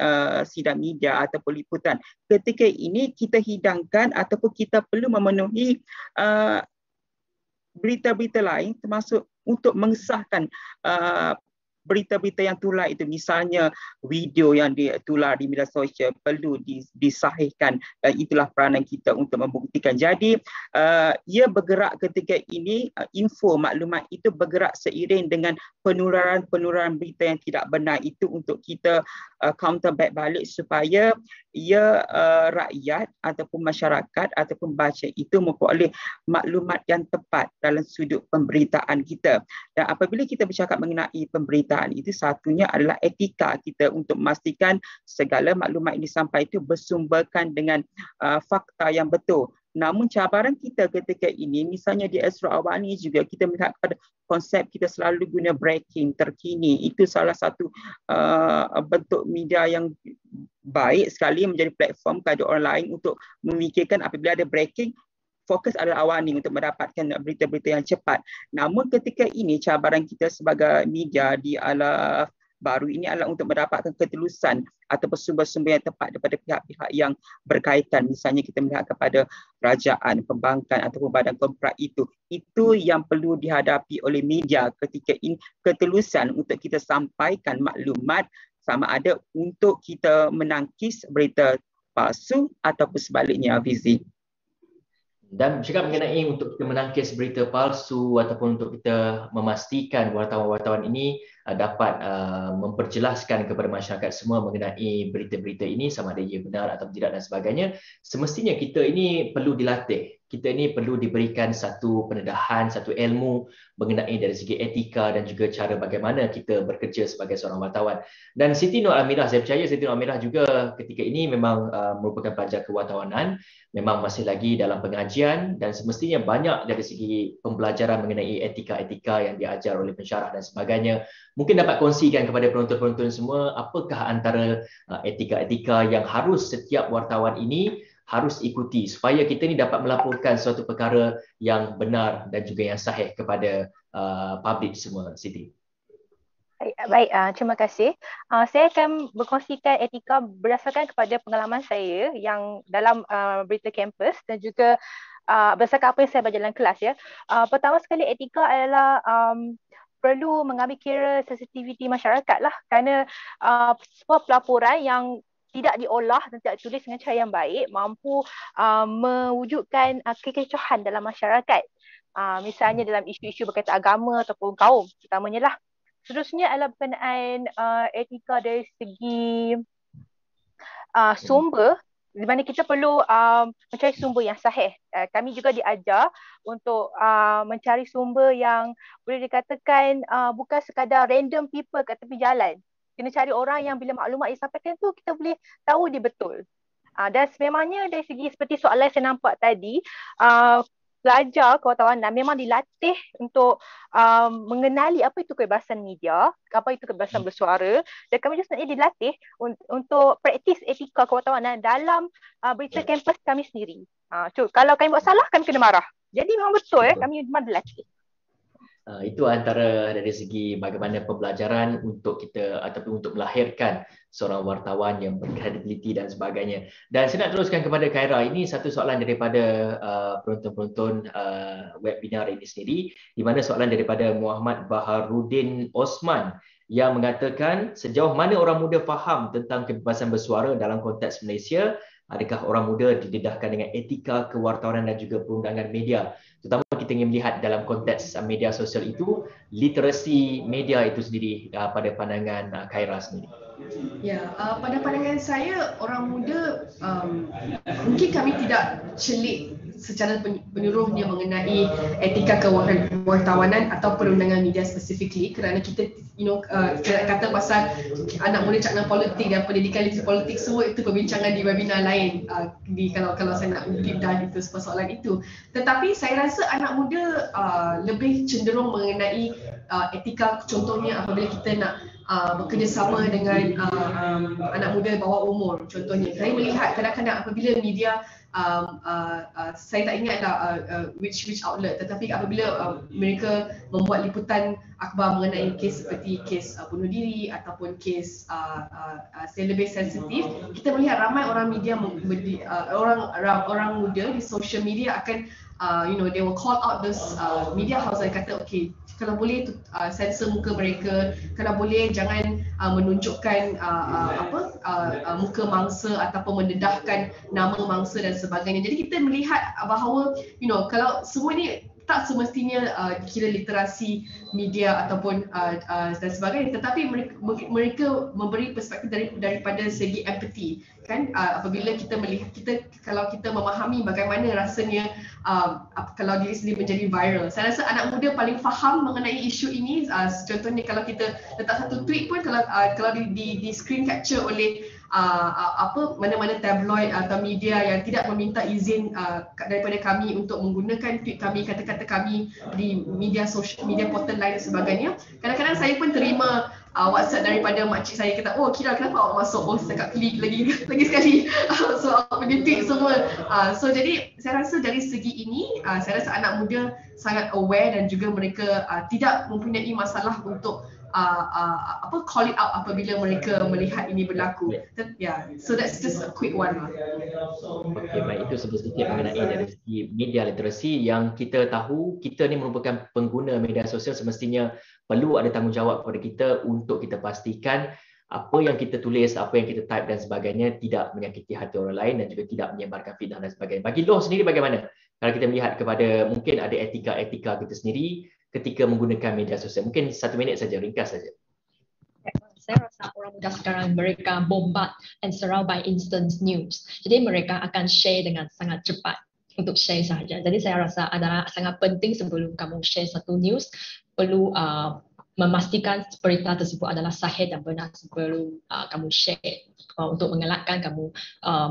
sidang media ataupun liputan. Ketika ini kita hidangkan ataupun kita perlu memenuhi berita-berita lain, termasuk untuk mengesahkan berita-berita yang tular itu, misalnya video yang ditular di media sosial perlu disahihkan, dan itulah peranan kita untuk membuktikan. Jadi ia bergerak ketika ini, info maklumat itu bergerak seiring dengan penularan berita yang tidak benar itu, untuk kita counter back balik supaya ia rakyat ataupun masyarakat ataupun baca itu memperoleh maklumat yang tepat dalam sudut pemberitaan kita. Dan apabila kita bercakap mengenai pemberitaan itu, satunya adalah etika kita untuk memastikan segala maklumat ini sampai itu bersumberkan dengan fakta yang betul. Namun cabaran kita ketika ini, misalnya di Astro Awani juga, kita melihat pada konsep kita selalu guna breaking terkini. Itu salah satu bentuk media yang baik sekali, menjadi platform kepada orang lain untuk memikirkan apabila ada breaking, fokus adalah Awani untuk mendapatkan berita-berita yang cepat. Namun ketika ini cabaran kita sebagai media di ala baru ini adalah untuk mendapatkan ketelusan ataupun sumber-sumber yang tepat daripada pihak-pihak yang berkaitan. Misalnya kita melihat kepada kerajaan, pembangkang ataupun badan kontrak itu. Itu yang perlu dihadapi oleh media ketika ini, ketelusan untuk kita sampaikan maklumat sama ada untuk kita menangkis berita palsu ataupun sebaliknya, Fizi. Dan bercakap mengenai untuk kita menangkis berita palsu ataupun untuk kita memastikan wartawan-wartawan ini dapat memperjelaskan kepada masyarakat semua mengenai berita-berita ini sama ada ia benar atau tidak dan sebagainya, semestinya kita ini perlu dilatih. Kita ini perlu diberikan satu pendedahan, satu ilmu mengenai dari segi etika dan juga cara bagaimana kita bekerja sebagai seorang wartawan. Dan Siti Nur Amirah, saya percaya Siti Nur Amirah juga ketika ini memang merupakan pelajar kewartawanan, memang masih lagi dalam pengajian, dan semestinya banyak dari segi pembelajaran mengenai etika-etika yang diajar oleh pensyarah dan sebagainya. Mungkin dapat kongsikan kepada penonton-penonton semua apakah antara etika-etika yang harus setiap wartawan ini harus ikuti supaya kita ni dapat melaporkan suatu perkara yang benar dan juga yang sahih kepada publik semua, Siti. Baik, terima kasih. Saya akan berkongsikan etika berdasarkan kepada pengalaman saya yang dalam berita kampus dan juga berdasarkan apa yang saya belajar dalam kelas. Ya. Pertama sekali, etika adalah perlu mengambil kira sensitiviti masyarakat lah, kerana sebuah pelaporan yang tidak diolah dan tidak tulis dengan cara yang baik mampu mewujudkan kekecohan dalam masyarakat. Misalnya dalam isu-isu berkaitan agama ataupun kaum utamanya lah. Seterusnya adalah berkenaan etika dari segi sumber, di mana kita perlu mencari sumber yang sahih. Kami juga diajar untuk mencari sumber yang boleh dikatakan bukan sekadar random people kat tepi jalan. Kena cari orang yang bila maklumat disampaikan tu kita boleh tahu dia betul. Dan sememangnya dari segi seperti soalan saya nampak tadi, pelajar kewartawanan memang dilatih untuk mengenali apa itu kebebasan media, apa itu kebebasan bersuara, dan kami juga sebenarnya dilatih untuk praktis etika kewartawanan dalam berita kampus kami sendiri. Kalau kami buat salah, kami kena marah. Jadi memang betul kami memang dilatih. Itu antara dari segi bagaimana pembelajaran untuk kita ataupun untuk melahirkan seorang wartawan yang berkredibiliti dan sebagainya. Dan saya nak teruskan kepada Khaira. Ini satu soalan daripada penonton-penonton webinar ini sendiri, di mana soalan daripada Muhammad Baharudin Osman yang mengatakan, sejauh mana orang muda faham tentang kebebasan bersuara dalam konteks Malaysia? Adakah orang muda didedahkan dengan etika kewartawanan dan juga perundangan media? Terutama kita ingin melihat dalam konteks media sosial itu, literasi media itu sendiri pada pandangan Khaira sendiri. Ya, pada pandangan saya, orang muda mungkin kami tidak celik secara menyeluruhnya mengenai etika kewartawanan atau perundangan media specifically, kerana kita kita kata pasal anak muda cakna politik dan pendidikan literasi politik, semua itu perbincangan di webinar lain kalau saya nak deep dive itu persoalan itu. Tetapi saya rasa anak muda lebih cenderung mengenai etika, contohnya apabila kita nak bekerjasama dengan anak muda bawah umur. Contohnya saya melihat kadang-kadang apabila media saya tak ingatlah which outlet, tetapi apabila mereka membuat liputan akhbar mengenai kes seperti kes bunuh diri ataupun kes lebih sensitif, kita melihat ramai orang media orang muda di social media akan they will call out those media house dan kata okay, kalau boleh sensor muka mereka, kalau boleh jangan menunjukkan muka mangsa ataupun mendedahkan nama mangsa dan sebagainya. Jadi kita melihat bahawa kalau semua ni tak semestinya dikira literasi media ataupun dan sebagainya, tetapi mereka memberi perspektif daripada segi empathy, kan? Apabila kita melihat, kalau kita memahami bagaimana rasanya kalau diri sendiri menjadi viral. Saya rasa anak muda paling faham mengenai isu ini. Contohnya kalau kita letak satu tweet pun, kalau di screen capture oleh mana-mana tabloid atau media yang tidak meminta izin daripada kami untuk menggunakan tweet kami, kata-kata kami di media portal lain dan sebagainya. Kadang-kadang saya pun terima WhatsApp daripada makcik saya, kata, oh Kira kenapa awak masuk? Oh saya kat klik lagi sekali. So awak pergi tweet semua. So jadi saya rasa dari segi ini, saya rasa anak muda sangat aware dan juga mereka tidak mempunyai masalah untuk call it out apabila mereka melihat ini berlaku. So that's just a quick one. Okay, baik, itu sedikit mengenai dari segi media literasi yang kita tahu kita ni merupakan pengguna media sosial, semestinya perlu ada tanggungjawab kepada kita untuk kita pastikan apa yang kita tulis, apa yang kita type dan sebagainya tidak menyakiti hati orang lain dan juga tidak menyebarkan fitnah dan sebagainya. Bagi Loh sendiri bagaimana? Kalau kita melihat kepada mungkin ada etika-etika kita sendiri ketika menggunakan media sosial. Mungkin 1 minit saja, ringkas saja. Saya rasa orang muda sekarang mereka bombard and surround by instant news. Jadi mereka akan share dengan sangat cepat untuk share sahaja. Jadi saya rasa adalah sangat penting sebelum kamu share satu news, perlu memastikan berita tersebut adalah sahih dan benar sebelum kamu share untuk mengelakkan kamu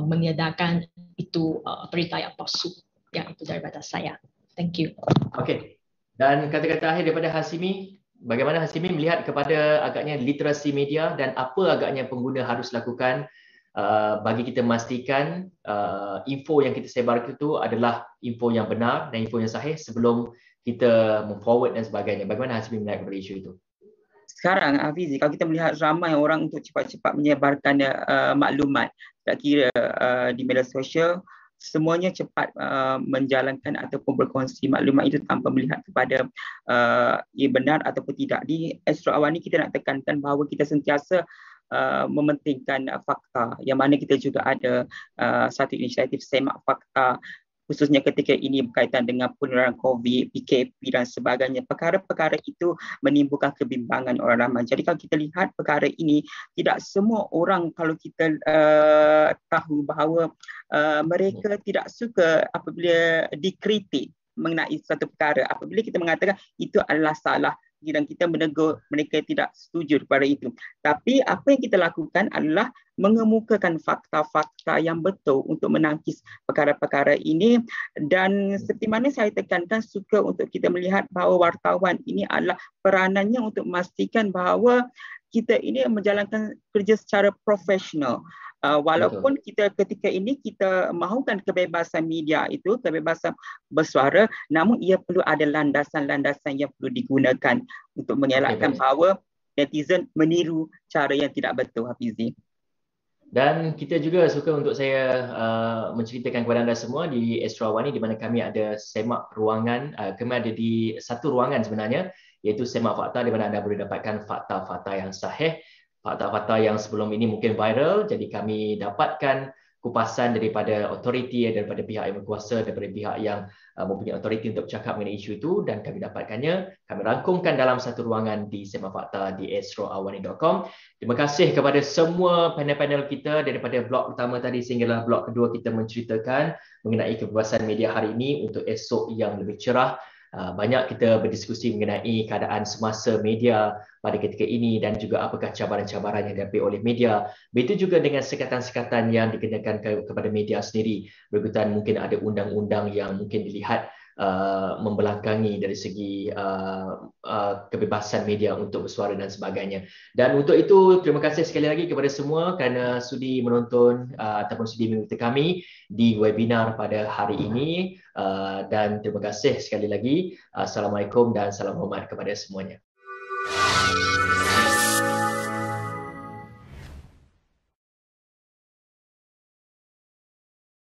mengedarkan itu berita yang palsu. Ya, itu daripada saya. Thank you. Okay. Dan kata-kata akhir daripada Hasimi, bagaimana Hasimi melihat kepada agaknya literasi media dan apa agaknya pengguna harus lakukan bagi kita memastikan info yang kita sebar itu adalah info yang benar dan info yang sahih sebelum kita move-forward dan sebagainya. Bagaimana Hasimi melihat kepada isu itu? Sekarang Hafizi, kalau kita melihat ramai orang untuk cepat-cepat menyebarkan maklumat, tak kira di media sosial, semuanya cepat menjalankan ataupun berkongsi maklumat itu tanpa melihat kepada ia benar ataupun tidak. Di Astro Awani kita nak tekankan bahawa kita sentiasa mementingkan fakta, yang mana kita juga ada satu inisiatif semak fakta, khususnya ketika ini berkaitan dengan penularan COVID, PKP dan sebagainya. Perkara-perkara itu menimbulkan kebimbangan orang ramai. Jadi kalau kita lihat perkara ini, tidak semua orang, kalau kita tahu bahawa mereka tidak suka apabila dikritik mengenai satu perkara, apabila kita mengatakan itu adalah salah dan kita menegur mereka tidak setuju kepada itu. Tapi apa yang kita lakukan adalah mengemukakan fakta-fakta yang betul untuk menangkis perkara-perkara ini. Dan seperti mana saya tekankan, suka untuk kita melihat bahawa wartawan ini adalah peranannya untuk memastikan bahawa kita ini menjalankan kerja secara profesional. Walaupun kita ketika ini kita mahukan kebebasan media itu, kebebasan bersuara, namun ia perlu ada landasan-landasan yang perlu digunakan untuk mengelakkan bahawa netizen meniru cara yang tidak betul, Hafizi. Dan kita juga suka untuk saya menceritakan kepada anda semua di Astro Awani, di mana kami ada semak ruangan, kami ada di satu ruangan sebenarnya, iaitu semak fakta, di mana anda boleh dapatkan fakta-fakta yang sahih, fakta-fakta yang sebelum ini mungkin viral, jadi kami dapatkan kupasan daripada autoriti, daripada pihak yang berkuasa, daripada pihak yang mempunyai autoriti untuk bercakap mengenai isu itu, dan kami dapatkannya, kami rangkumkan dalam satu ruangan di Sembang Fakta di astroawani.com. Terima kasih kepada semua panel-panel kita daripada blok pertama tadi sehinggalah blok kedua kita menceritakan mengenai kebebasan media hari ini untuk esok yang lebih cerah. Banyak kita berdiskusi mengenai keadaan semasa media pada ketika ini dan juga apakah cabaran-cabaran yang dihadapi oleh media. Begitu juga dengan sekatan-sekatan yang dikenakan kepada media sendiri. Berikutan mungkin ada undang-undang yang mungkin dilihat membelakangi dari segi kebebasan media untuk bersuara dan sebagainya. Dan untuk itu, terima kasih sekali lagi kepada semua kerana sudi menonton ataupun sudi mengikuti kami di webinar pada hari ini. Dan terima kasih sekali lagi. Assalamualaikum dan salam hormat kepada semuanya.